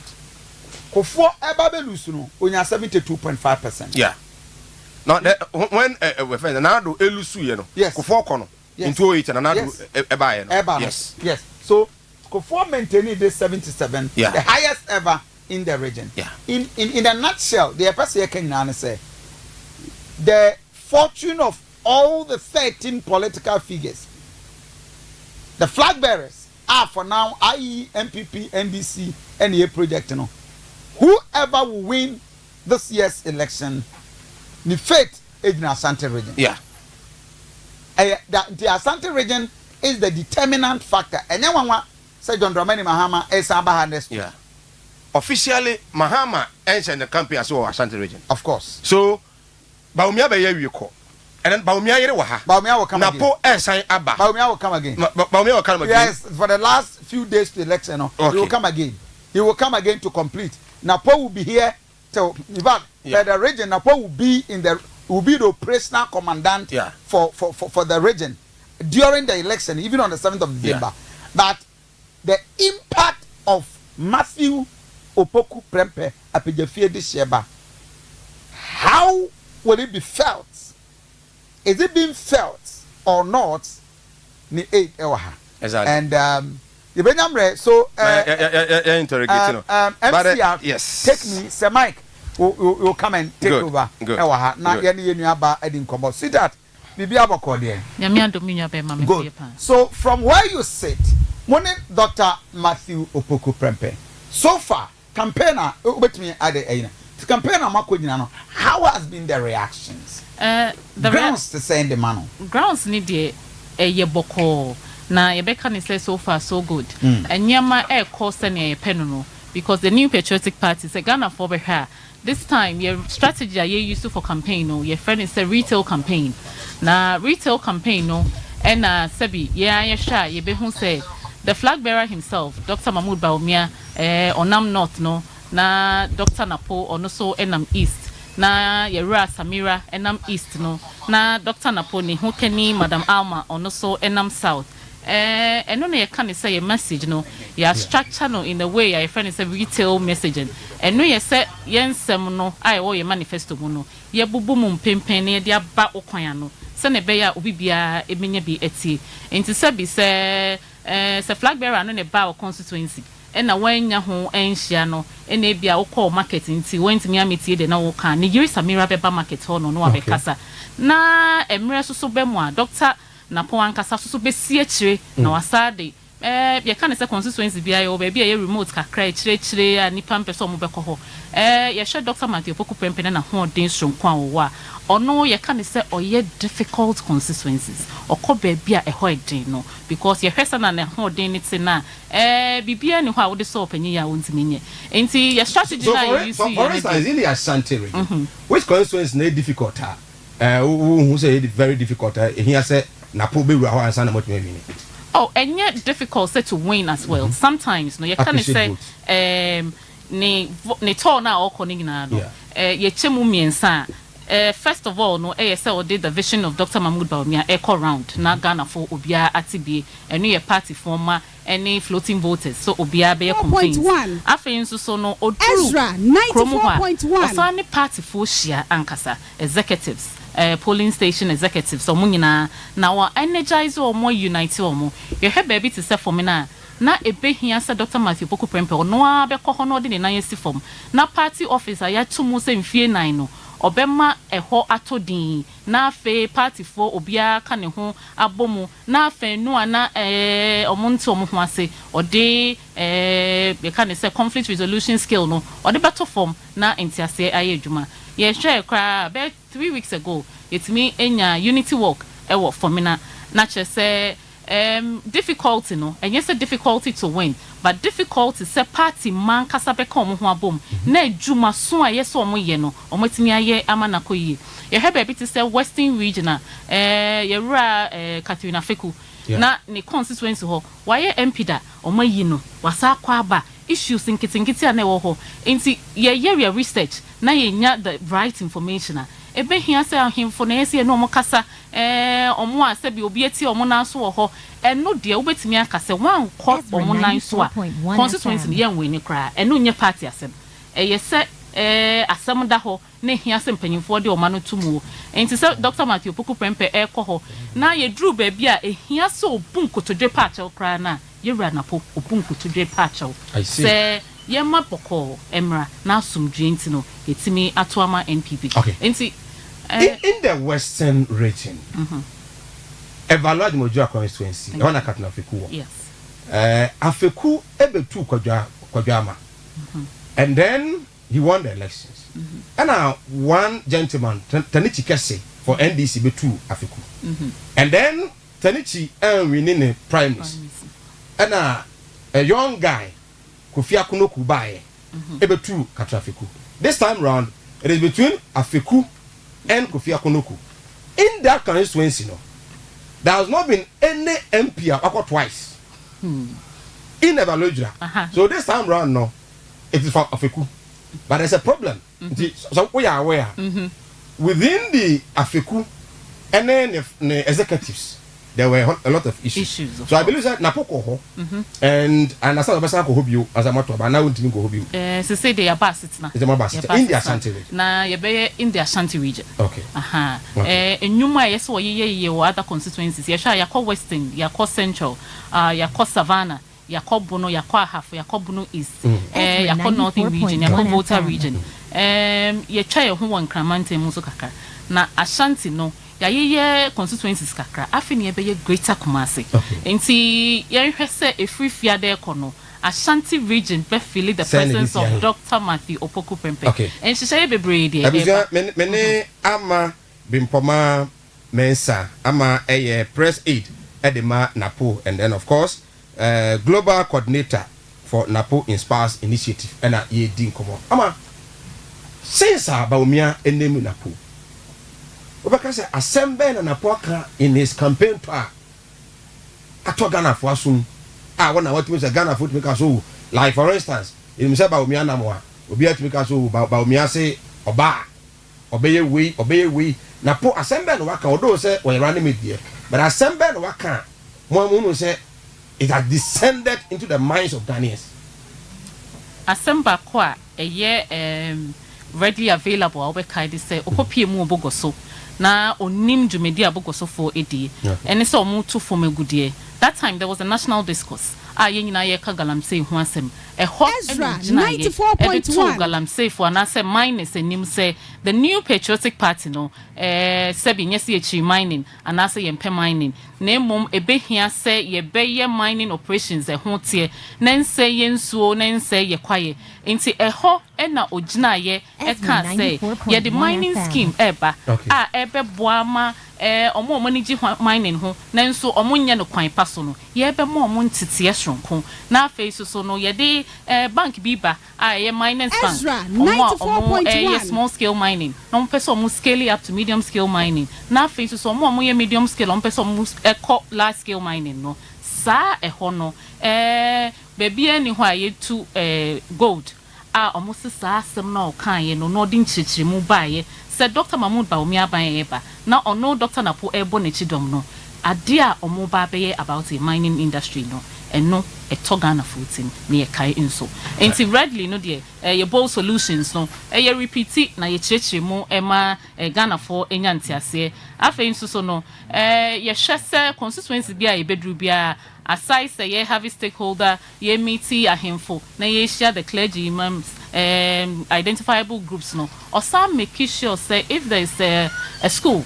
Kofi Ebabelusu no onya 72.5%. Yeah. Now when we find Nanado Elusu you know. Yes. Kofi Kono. In 2008 and Nanado Eba no. Yes. Yes. So Kofi maintaining this 77, the highest ever in the region. Yeah. In a nutshell, the person can say the fortune of all the 13 political figures, the flag bearers are for now, i.e. MPP, NDC, NEA project, you know. Whoever will win this year's election, the fate is in the Asante region. Yeah. The Asante region is the determinant factor. And then one say John Dramani Mahama is Abahanes. Yeah. Officially, Mahama ends in the campaign as well Asante region. Of course. So, Baumia be here we call. And then Baumia yere waha. Baumia will come again. Napo ensign Abba. Baumia will come again. Baumia will come again. Yes, for the last few days to election, no, he will come again. He will come again to complete. Napo will be here to in fact, the region Napo will be the operational commandant for the region during the election, even on the 7th of December. But the impact of Matthew Opoku Prempe Apijafie this year, how will it be felt? Is it being felt or not? Ni 8 ewaha. Exactly. And the Benyamre, so interrogating. MCR, yes. take me, Sir Mike, will come and take over. Good. Ewaha. Now you aba edin kombo. See that? Bibi abakode. Good. So from where you sit, morning Dr. Matthew Opoku Prempe. So far, campaigner, how has been the reactions? The grounds to say in the manner. Grounds need a yeboko. Na Yebeka ni say so far so good. And Yama air cost any penno because the new patriotic party is a Ghana for her. This time your strategy you used for campaign no your friend is a retail campaign. Na retail campaign no and Sebi sure ye be who say the flag bearer himself, Dr. Mahmoud Baumia, Onam North no, na Dr. Napo Onoso Enam East, na Yera Samira Enam East no, na Dr. Napo ni Hukeni Madam Alma Onoso Enam South. And only can say a message no, ya structure no in the way your friend is a retail messaging. And no, you say yen semono, I owe your manifesto mono, ye bubum pimpene, dia ba okoyano, Senebeya Ubibia, Eminia be eti, and to Sebi say. Se flag bearer no ne ba constituency e na wanya ho enhia e na bia wo call market nti went me ameti de na wo kan ni yiri Samira be ba market ho no abekasa na emre so be mu a doctor na po ankasa so be si akire na wasade you can say constituency bi ayo baby a remote kakra chire a nipa mpese omo beko ho ye hwe Dr. Matthew Opoku Prempeh na ho den sonkwa wo a ono ye can say oye difficult constituencies okọ baby a eho eden no because ye hwe na ho den niti na bibia ni ho a wo de so opanyi ya wontimi nye enti your strategy na you see for instance in the Asante region which constituency na difficult who say it very difficult here say na po be wura ho ansa na motumi win. Oh, and yet difficult to win as well. Sometimes, no, you can't say, ne torn out or conning na no. Ye chemu miensa. First of all, no, ASL did the vision of Dr. Mahmoud Bawumia echo round. Na Ghana for Obia Atibi, and new party former any floating voters. So Obia be complaints. After so no Ezra 94.1. Asante party for Shia Ankasa executives. Polling station executives so munyina na wa energize or more unite or more you have baby to say for me na ebe hia say Dr. Matthew Opoku Prempeh no abekọ ho no de na yesi form na party officer ya tumu se mfie nan no obema eho atodin na afe party for obia ka ne ho abomu na afe no ana omonto omo ho ase ode be ka ne say conflict resolution skill no ode beto form na entiase aye adwuma ye share kra about 3 weeks ago it's me enya unity work ewo for me na say difficulty no and yes a difficulty to win but difficulty say party man kasa be come ho abom na adwuma so a yes omo ye no omo timi aye amana koyi ye hebe bi to say western regional ye ra Katrina Feku na ne constituency ho waye MP da omo yi no wasa kwa aba issues nkitinkiti a na ewo ho enti ye research na ye nya the right information a ebe hia say ahemfo na ese no omokasa omo a se bi obi eti omo na so wo ho eno de obetimi aka se wan ko omo nan so a constituency ne yen we ni kra eno nye party asem ye se asem da ho na hia se mpanyimfo de oma no tumu enti se Dr. Matthew Opoku Prempeh ekọ ho na ye dru ba bi a hia se obun kotodwe patch kra na ye wura na po obun kotodwe patch se yema boko emra na sumdwe enti no etimi atoama NPP enti in the western region evaluate Mojo constituency e wana Katina Afeku yes Afeku ebetu kwadwama and then he won the elections and one gentleman Tanichi Kese for NDC betu Afeku and then Tanichi winning the primaries and a young guy Kofi Akunoku bae ebetu Afeku. This time round it is between Afeku and Kofi Akunoku. In that constituency no there has not been any MP akọ twice in Evaluator. So this time round no it is for Afeku but there's a problem so we are aware within the Afeku and then the executives there were a lot of issues. So I believe that Napoko ho and I saw Basa ko hobio as a matter but now ntimi ko hobio se say they are basit na it's a basit in the Asante region na ye be in the Asante region okay enwuma yes wo ye other constituencies ye sha yakọ western yakọ central yakọ savannah yakọ bono yakọ ahafo yakọ bono east yakọ northern region yakọ volta region ye twa ye ho won Kramante mu so kakra na Ashanti no ye constituencies kakra afini ebe ye greater Kumasi enti ye hwe se AFRIFA de kono Ashanti region be feel the presence of Dr. Matthew Opoku Prempeh and she say bebre de mene ama bimpoma mensa ama press aid edema Napo and then of course global coordinator for Napo Inspires initiative and ye din komo ama since Bawumia enemu Napo Obaka say assemble na Napoka in his campaign to ato Ghana for asum wana what means Ghana for make so like for instance in say Bawumia na mo a obi atimi ka so Bawumia say oba obeye we Napo assemble no waka odo say we run media but assemble no waka mo no say it has descended into the minds of Ghanaians assemble kwa readily available obeka dey say okopie mu obogoso na onim dwumedi abogoso for edi and so omo to for megude that time there was a national discourse yɛnyina yɛka galamsey ho asɛm ɛhɔ Ezra 94.1 galamsey for anase minus enim say the new patriotic party no sebi nyesi echi mining anase yempe mining na emom ebehia say yebeye mining operations ho tie na nse yensuo na nse yekwaye nti ɛhɔ na ogina ye ɛka say ye the mining scheme eba ebe boama omo ni gi mining ho na nso omo nya no kwan pa so no ye be mo omo ntete sonko na afei so no ye de bank biba ye miners bank Ezra 94.1 small scale mining no person omo scale up to medium scale mining na afei so omo ye medium scale omo person omo large scale mining no sa ɛhɔ no baby ani ho aye to gold omo sa asem na o kan ye no no de nkyekire mu ba ye said Dr. Mahmoud Baomi Abayeba na ono Dr. Napo Ebo Nechidom no adia omo ba beye about the mining industry no eno etogana footing ne kai inso enti redly no de ye bowl solutions no ye repeat na ye chirechire mu ema Ghana for enya ntiase afa inso so no ye hwese constituency bia ye bedru bia aside say ye have stakeholder ye meeti ahemfo na ye share the clergy imams identifiable groups no or some make sure say if there is a school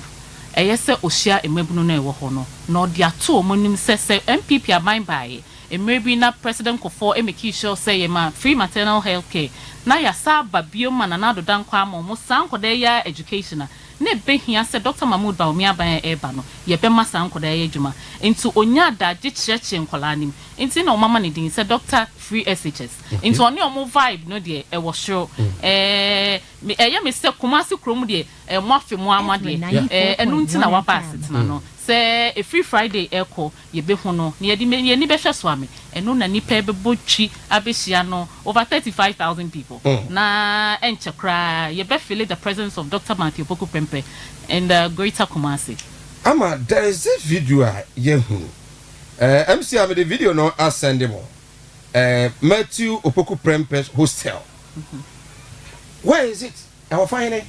yes oshia emebunu na ewo ho no dia to omonim say MPP aban bae maybe na president Kofi make sure say ma free maternal health care na ya sa babio man na do dan kwa mo san koda ya education na behia say Dr. Mahmoud Baomi aban eba no ye be ma san koda ya adwuma into onya da je chirechire nkola nim into na o mama ne din say Dr. Free SHS into oni omo vibe no de e wo sure me say Kumasi krom de mo afi mo amade enu ntina wa pass tina no say a free Friday echo ye be ho no ne ye ni be hwe so ame enu na nipa be botwi abehia no over 35,000 people na enchekra ye be feel the presence of Dr. Matthew Poku Prempeh and Greater Kumasi. Ama there is a video yehu MC ame the video no ascendable Matthew Opoku Prempeh's hostel. Where is it? I will find it.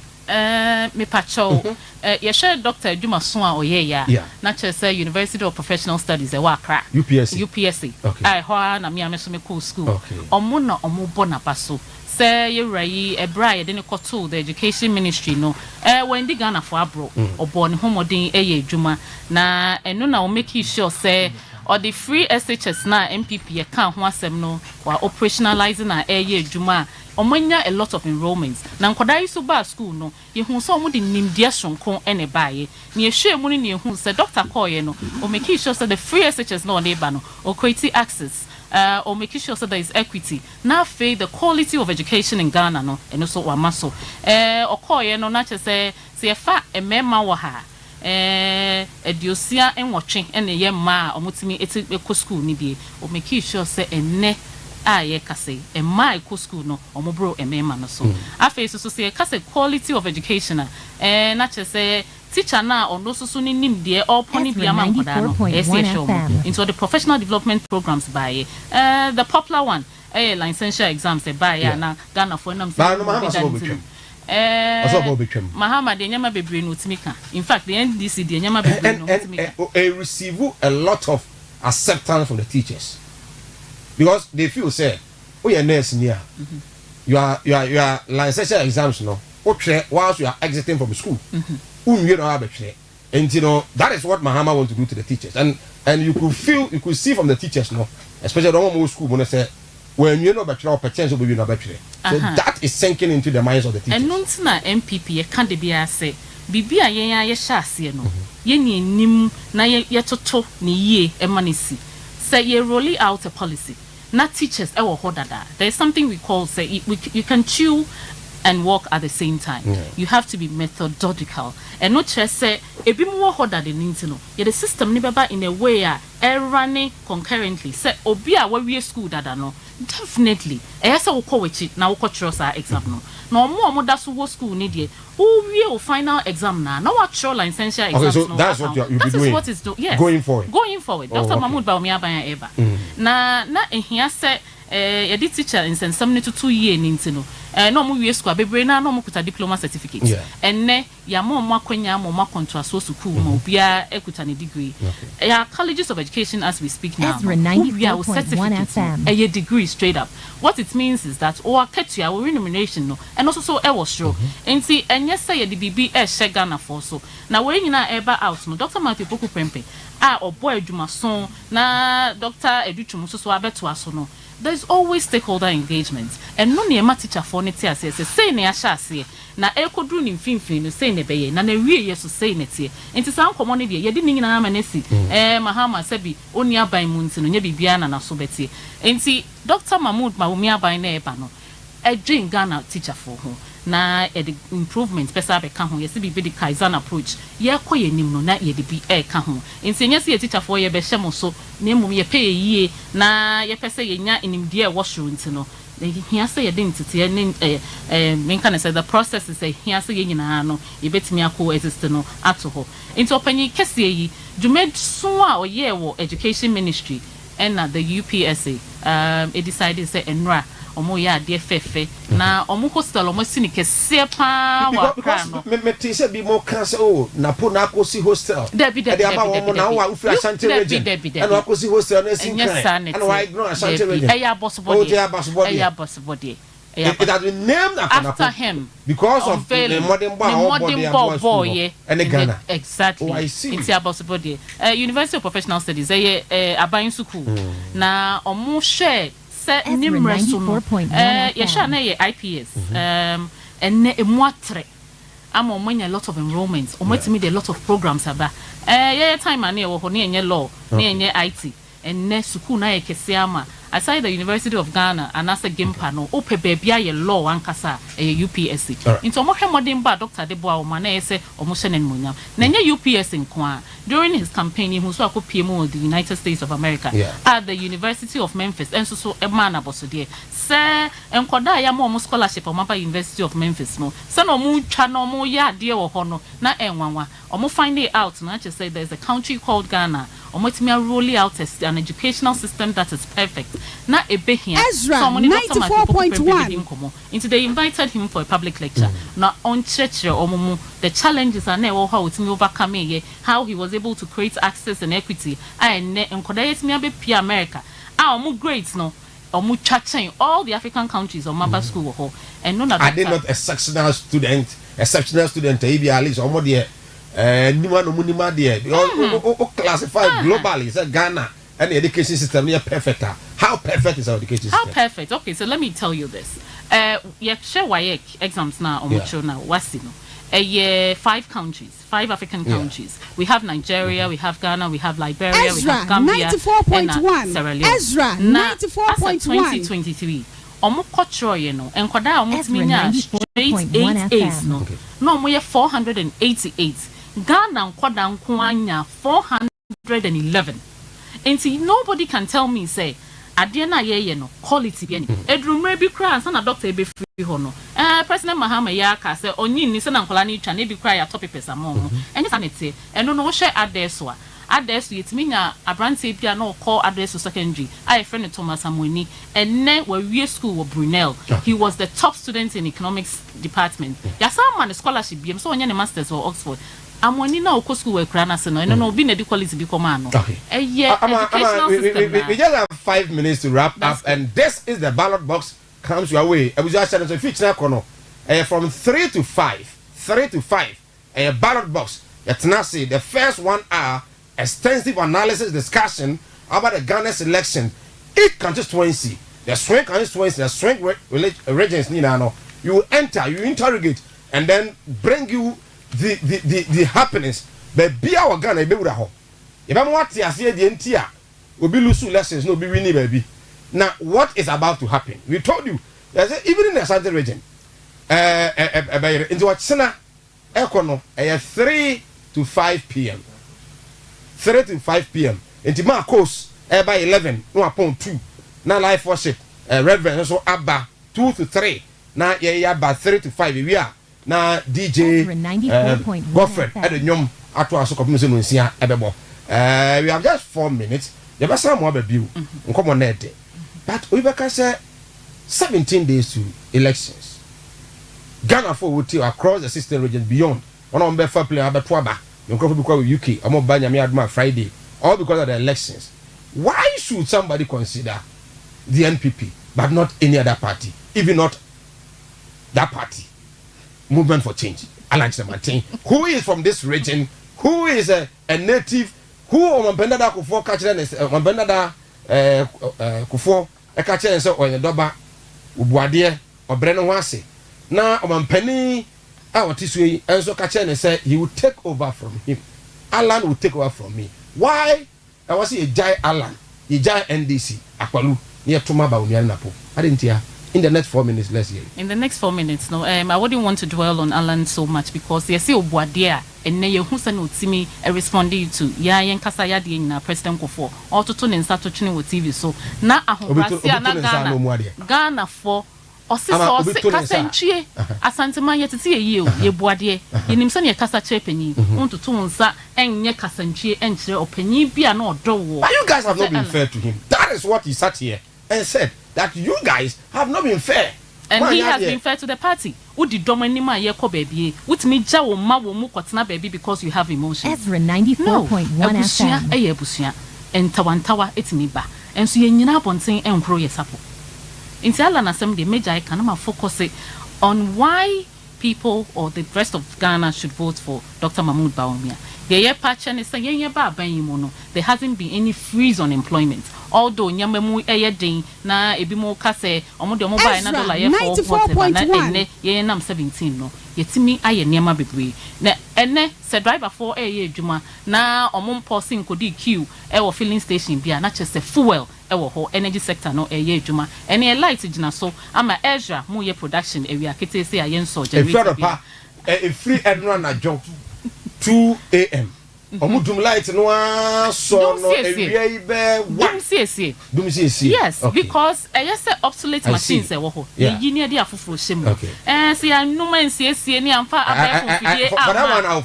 Me pacho ye share Dr. Juma Soa Oyeya na say University of Professional Studies e wa Accra UPSC I ho na me ameso me cool school omo na omo bo na paso say ye rai e bra ye de ne koto the education ministry no when di Ghana for abro obo ne homodin ye adwuma na eno na o make sure say or the free SHS na MPP ye kan ho asem no wa operationalizing na ye adwuma omanya a lot of enrollments na nkoda yi so ba school no ye hu so omo de nimdia sonko ene baaye na ye hwe mu ne hu se Dr. Koye no o make sure say the free SHS no ne ba no o create access o make sure say there is equity na fe the quality of education in Ghana no eno so wa maso o Koye no na che se fa emema wo ha ediosia enwotwe ene ye ma omotimi eko school ni bi o make sure say enne ye kase e my school no omobro emema no so afa so say kase quality of education na che say teacher na ono so ni nim de oponi bia man koda no into the professional development programs by the popular one licensure exams by na Ghana for nam Mahama de nyama bebre no timika in fact the NDC de nyama bebre no timika receive a lot of acceptance from the teachers because they feel say oh you nurse near you are licensure exams no whilst you are exiting from school you know and you know that is what Mahama want to do to the teachers and you could see from the teachers no especially the one school when they say when you know bachelor potential be you know bachelor so that is sinking into the minds of the teachers and not na MPP ye can de bia say bibia ye ya hye ase no ye ni nim na ye toto ni yie emanisi say ye rolling out a policy na teachers e wo hodada there is something we call say you can chew and walk at the same time. You have to be methodological and not just say ebi mo hodada nintino ye the system ni baba in a way running concurrently say obi a we school dada no definitely say wo ko wechi na wo ko trust exam no na omo da so wo school ni de o final exam na wa throw licensure exam so no that's what you'll be doing what is yes going forward Dr. Mahmoud Baomi Aban eba na ehia say ye di teacher in some to 2 years nintino no mu wie school bebre na no mu kuta diploma certificate enne ya mo akwanya mo contra so school mo bia ekuta ne degree ya colleges of education as we speak now Ezra 94.1 FM a degree straight up. What it means is that OKATAKYIE our remuneration no and also so e was sure enti enye say ye the BB e Ghana for so na we nyina eba out no Dr. Matthew Poku Prempe obo adwumason na Dr. Educhum so abeto aso no. There's always stakeholder engagement and no near teacher for ne tia say ne ahase na ekodru ni mfimfini no say ne beye na wie yeso say ne tie enti san komo ne de ye de ni nyina ma nesi mahama sabi oni aban mu nti no nya bibia na so betie enti Dr. Mahmoud Mawumi aban na eba no edwin Ghana teacher for ho na the improvement pesa be ka ho ye se bi the Kaizen approach ye koye nim no na ye de bi ka ho enti nya se ye teacher for ye be hye mo so na emum ye pay yie na ye pese ye nya enimde e washro nti no here say ye dey ntete ne men can say the process is here say ye nyina no ye betimi akọ exist no ato ho enti opanyi kese yi dwumed so a oye wo education ministry and the UPSA it decided say enra omo ya de fefe na omo hostel omo sini kese pa wa no me say be more cancer na po na akosi hostel de ama omo na wa ufi Asante region and akosi hostel na sin kan and why ignore Asante region eya boss body it has been named after him because of the modern boy and Ghana. Exactly. Oh, I see. It's boss body. University of Professional Studies. Abayin Suku. Na omo share numerous yesha na ye IPS and emwatre am a lot of enrollments ometimi a lot of programs aba time na wo ho na enye law na enye IT and ne suku na ye kese ama aside the University of Ghana and as a gimpa no ope bebia ye law ankasa UPSC into omo hwemodin ba Dr. Deboa o ma na yese omo hye munyam na enye UPSC nko during his campaign he was akọ PM of the United States of America at the University of Memphis and so e man aboso de se enkoda ya mo scholarship o maba University of Memphis no se no mu twa no mo ya de wo ho no na enwanwa omo find it out na just say there's a country called Ghana omotimia rolling out an educational system that is perfect na ebehia Ezra 94.1 into they invited him for a public lecture na on church omomu the challenges are na wo how to overcome how he was able to create access and equity and enkoda yetimia be pia America omo great no omo chachen all the African countries on Mamba school ho and no I did not exceptional student e be at least omo there Nima no munima there because classified globally say Ghana and the education system is perfect. How perfect is our education system? How perfect? Okay, so let me tell you this. Yeah, share WAEC exams now on which now wasino. 5 countries, 5 African countries. We have Nigeria, we have Ghana, we have Liberia, we have Gambia, 94.1. Sierra Leone. Ezra 94.1. 2023. Omo kotro ye no enkwada omo timinya straight 8 A's no. No omo ye 488. Ghana nkwada nko anya 411. And nobody can tell me say ade na ye no quality bi ani edrumre bi kra ansa na doctor be free ho no President Mahama ya ka say onyi ni se na nkola ni twa na bi kra ya top pesa mo ho enye sanete eno no wo hye adeso a adeso yetimi nya abrante bia na call adeso secondary I friend Thomas Amoni enne wa wie school wo Brunel he was the top student in economics department ya some man scholarship bi so onye ne masters for Oxford Amoni na okọ school we kra na se no eno no bi na di quality bi come ano educational system we just have 5 minutes to wrap up and this is the ballot box comes your way e just channel so feature kono from 3 to 5 a ballot box say the first 1 hour extensive analysis discussion about the Ghana election each constituency the swing constituency the swing regions you enter you interrogate and then bring you the happiness but be our Ghana be with ho e be mo ate ase de ntia obi lose lessons no be winning baby now what is about to happen we told you even in the Asante region into what sena ekono 3 to 5 p.m. 3 to 5 p.m. into my course by 11 no upon 2 now life worship reverend so abba 2 to 3 now yeah about 3 to 5 we are now DJ Godfred at the nyom ato aso kopim no nsia ebebo we have just 4 minutes the best time we be come on there but we can say 17 days to elections Ghana for would across the system region beyond. One on better play Abatwaba, you come because with UK, I'm on Banya Adma Friday, all because of the elections. Why should somebody consider the NPP but not any other party, even not that party? Movement for Change, Alan Martin, who is from this region, who is a native, who on Benada Kufo catcher and Benada Kufo, a catcher and so on the Doba, Ubuadia, or Brennan Wase. Now, on Penny, our Tisui, and so catcher and said he would take over from him. Alan would take over from me. Why? I was a giant Alan, a giant NDC, Akwalu, near Tumaba, Unianapo. I didn't hear. In the next 4 minutes, let's hear. In the next 4 minutes, no, I wouldn't want to dwell on Alan so much because you see Obuadia and Neye Husan would see me responding to Yayan Kasayadi in President Kofo or to tune in Satochini with TV. So now Ghana for Osiso Kasenchie Asante man yet see ye Buadie, Yenimson ye Kasa Chepeni, want to tunza and ye Kasenchie and Openi be an old door. You guys have not been fair to him. That is what he sat here and said. That you guys have not been fair. And he has been fair to the party. Would the dominima yeko baby? Would me jaw ma wo mu kotna baby because you have emotions? Ezra 94.1 FM. Ebusia and tawantawa etimiba. And so ye nyina bonten enkro yesapo. Inti ala na sem de major can ma focus on why people or the rest of Ghana should vote for Dr. Mahmoud Bawumia. The year patch and say ye ba ban mono. There hasn't been any freeze on employment. Although nyamemu din na ebi mo kase omodo mo buy na dollar ye for whatever na enne ye nam 17 no yetimi aye niam bebre na enne se driver for ye adwuma na omom posting kodi queue e wo filling station bia na chese fuel e wo ho energy sector no ye adwuma enne light gina so ama Ezra mo ye production area kete say aye nso generator a free everyone na job 2 a.m. Omudum light no so no area be one CC. Yes, okay. Because yes obsolete machines e wo ho. Yi ne dey afoforo shemu. See I no man CC ni amfa abefo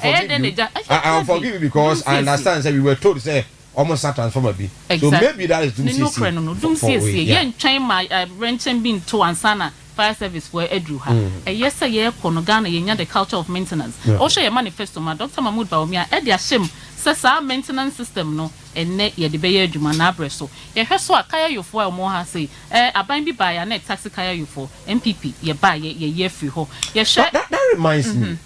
fidie I'll forgive you because I understand say we were told say almost a transformer be. So maybe that is dum CC. No dum CC. Yen twan my renchen bin to ansana fire service for Edru ha. Yes say ye kono Ghana ye the culture of maintenance. Also your manifesto ma Dr. Mahmoud Bawumia e dia shem say maintenance system no enne ye de beye adwuma na abreso. Ye hweso akaya yofo a mo ha say aban bi ba ya na taxi kaya yofo MPP ye ba ye free ho. Ye hwe that reminds me.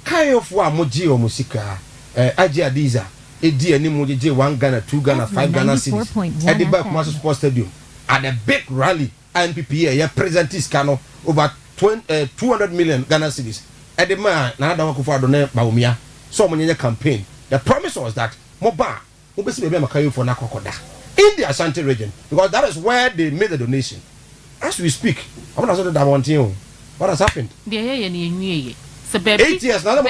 Kaya yofo a mo gi o musika Aji Adiza edi ani mo je 1 Ghana 2 Ghana 5 Ghana cities. E de ba Kumasi Sports Stadium at a big rally NPP here present is cano over 200 million Ghana cedis. At the man, na da wakufo adone Bawumia. So many campaign. The promise was that Moba, Mobesi be makayo for nakokoda in the Asante region because that is where they made the donation. As we speak, I want to say that one thing. What has happened? So baby, 8 years now.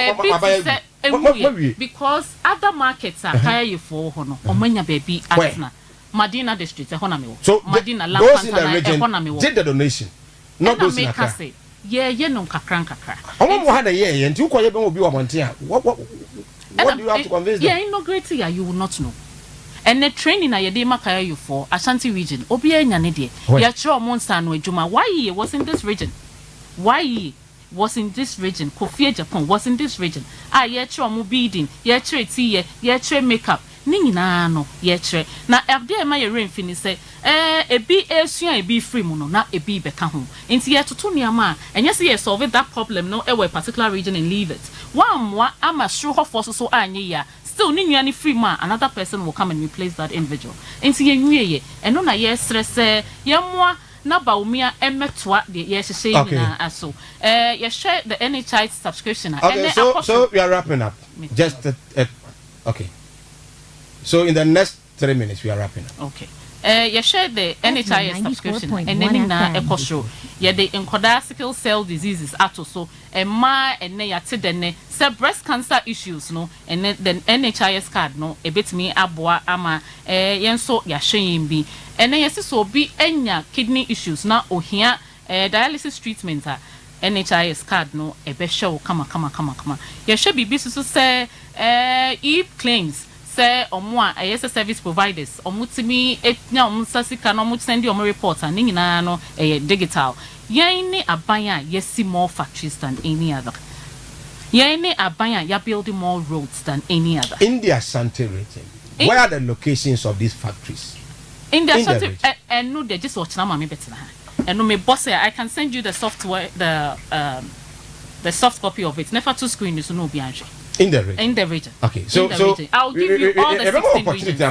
Because other markets are higher you for hono. Omanya baby asna. Madina district economy. So Madina those in the region did the donation. Not those in Accra. Yeah, no kakra. Omo had a year and you call you be Montia. What do you have to convince them? Yeah, inaugurate here you will not know. And the training I dey makaya you for Ashanti region. Obia nyane de. Ya tro monster no adwuma. Why he was in this region? Why he was in this region? Kofi Japan was in this region. Ya tro mo beading, ya tro tea, ya tro makeup. Ni nyina no ye kire na fda ma ye remfini se ebi esua ebi free mu no na ebi beka ho enti ye toto niama enye se ye solve that problem no e we particular region and leave it one ama sure ho force so anye ya still ni nua ni free ma another person will come and replace that individual enti ye nwie ye eno na ye stress ye moa na Bawumia emetoa de ye hye na aso ye share the NHI subscription and so we are wrapping up just okay. So in the next 3 minutes we are wrapping up. Okay. You share the NHIS subscription and Ennin na ekosho. You the encoda sickle cell diseases atoso ma enne ya tedene se breast cancer issues no and then NHIS card no ebetimi aboa ama yenso ya hyen bi. Enne yesiso bi enya kidney issues na ohia dialysis treatment a NHIS card no ebe show kama. You share bibi so say claims say omo a yes service providers omutimi etnya omsasika no omo send omo report and nyina no digital yen ni aban a yesi more factories than any other. Yen ni aban a ya building more roads than any other. In the Asante region, where are the locations of these factories? In the Asante, and no, they just watch now, mommy better. And no, me boss, I can send you the software, the soft copy of it. Never to screen is no behind. In the region. In the region. Okay, so I'll give you all the 16 regions.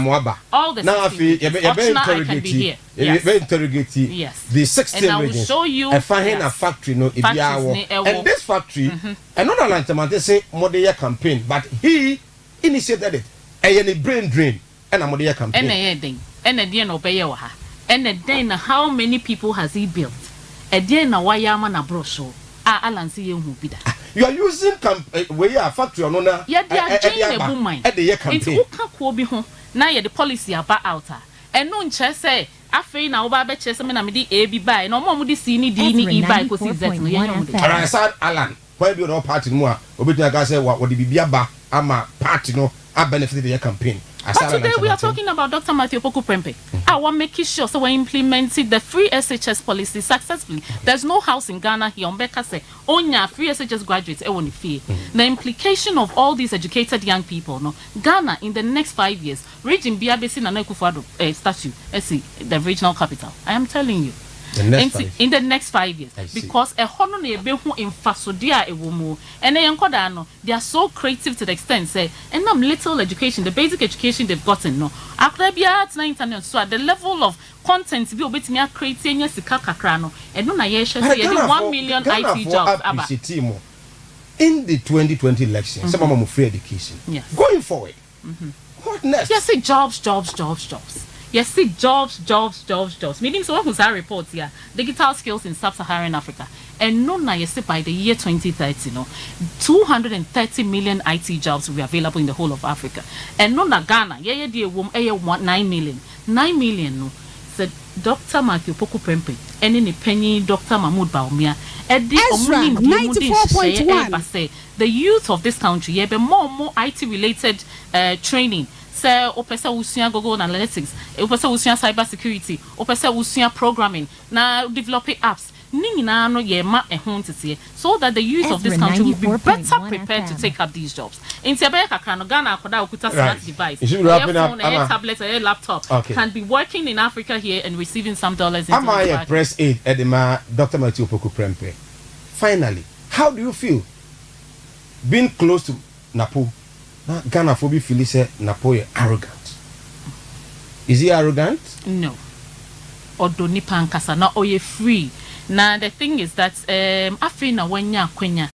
All the 16 regions. I can be here. Yes. The 16 regions. And I will regions. show you. A factory, no, and this factory, another line to say Modeya campaign, but he initiated it. A brain drain and a Modeya campaign. And a dear no payoha. And then how many people has he built? A dear na wayama na brosho. Alan see you bida. You are using where you are factory or no? Yeah, they are doing a boom mine. At the year campaign. It's Uka home. Now you're the policy about outer. And no chess say, I feel now about chess. I mean, I'm the A B buy. No more would the see any buy because it's I said, Alan, why do you not party more? Obita say, what would be Biaba? I'm a party no. I benefited the campaign. But today we are talking about Dr. Matthew Poku Prempeh. I want making sure so we implemented the free SHS policy successfully. There's no house in Ghana here. Mbeka say, onya free SHS graduates, ewoni fee. The implication of all these educated young people, no, Ghana in the next 5 years, region Biabesi na Kufuado statue, the regional capital. I am telling you. In the next 5 years, because a hono na ebe hu infasodia ewomu and no they are so creative to the extent say and little education, the basic education they've gotten no akrabia at na internet so at the level of content bi obetimi create enya sika kakra no and no na ye share say 1 million IT jobs aba in the 2020 election some of free education going forward. What next? Yes, say jobs. Yes, see jobs. Meaning so what was our report here? Digital skills in sub-Saharan Africa. And no na yes by the year 2030, no, 230 million IT jobs will be available in the whole of Africa. And no na Ghana, yeah, 9 million. 9 million no. Said Dr. Matthew Poku Prempeh, Ennin Penny, Dr. Mahmoud Baumia, Ezra 94.1. The youth of this country, yeah, but more IT related training. Say opesa usua Google Analytics, opesa usua cyber security, opesa usua programming, now developing apps. Nina no ye ma ehun so that the youth of this country will be better prepared to take up these jobs. In Tebeka Kano Ghana akoda okuta smart device, a phone, a tablet, a laptop can be working in Africa here and receiving some dollars. Am I a press aid Edema Dr. Matthew Poku Prempeh? Finally, how do you feel being close to Napo? Ghana phobia feel say Napo is arrogant. Is he arrogant? No. Odo nipa nkasa na oye free. Now the thing is that after na wanya kwenya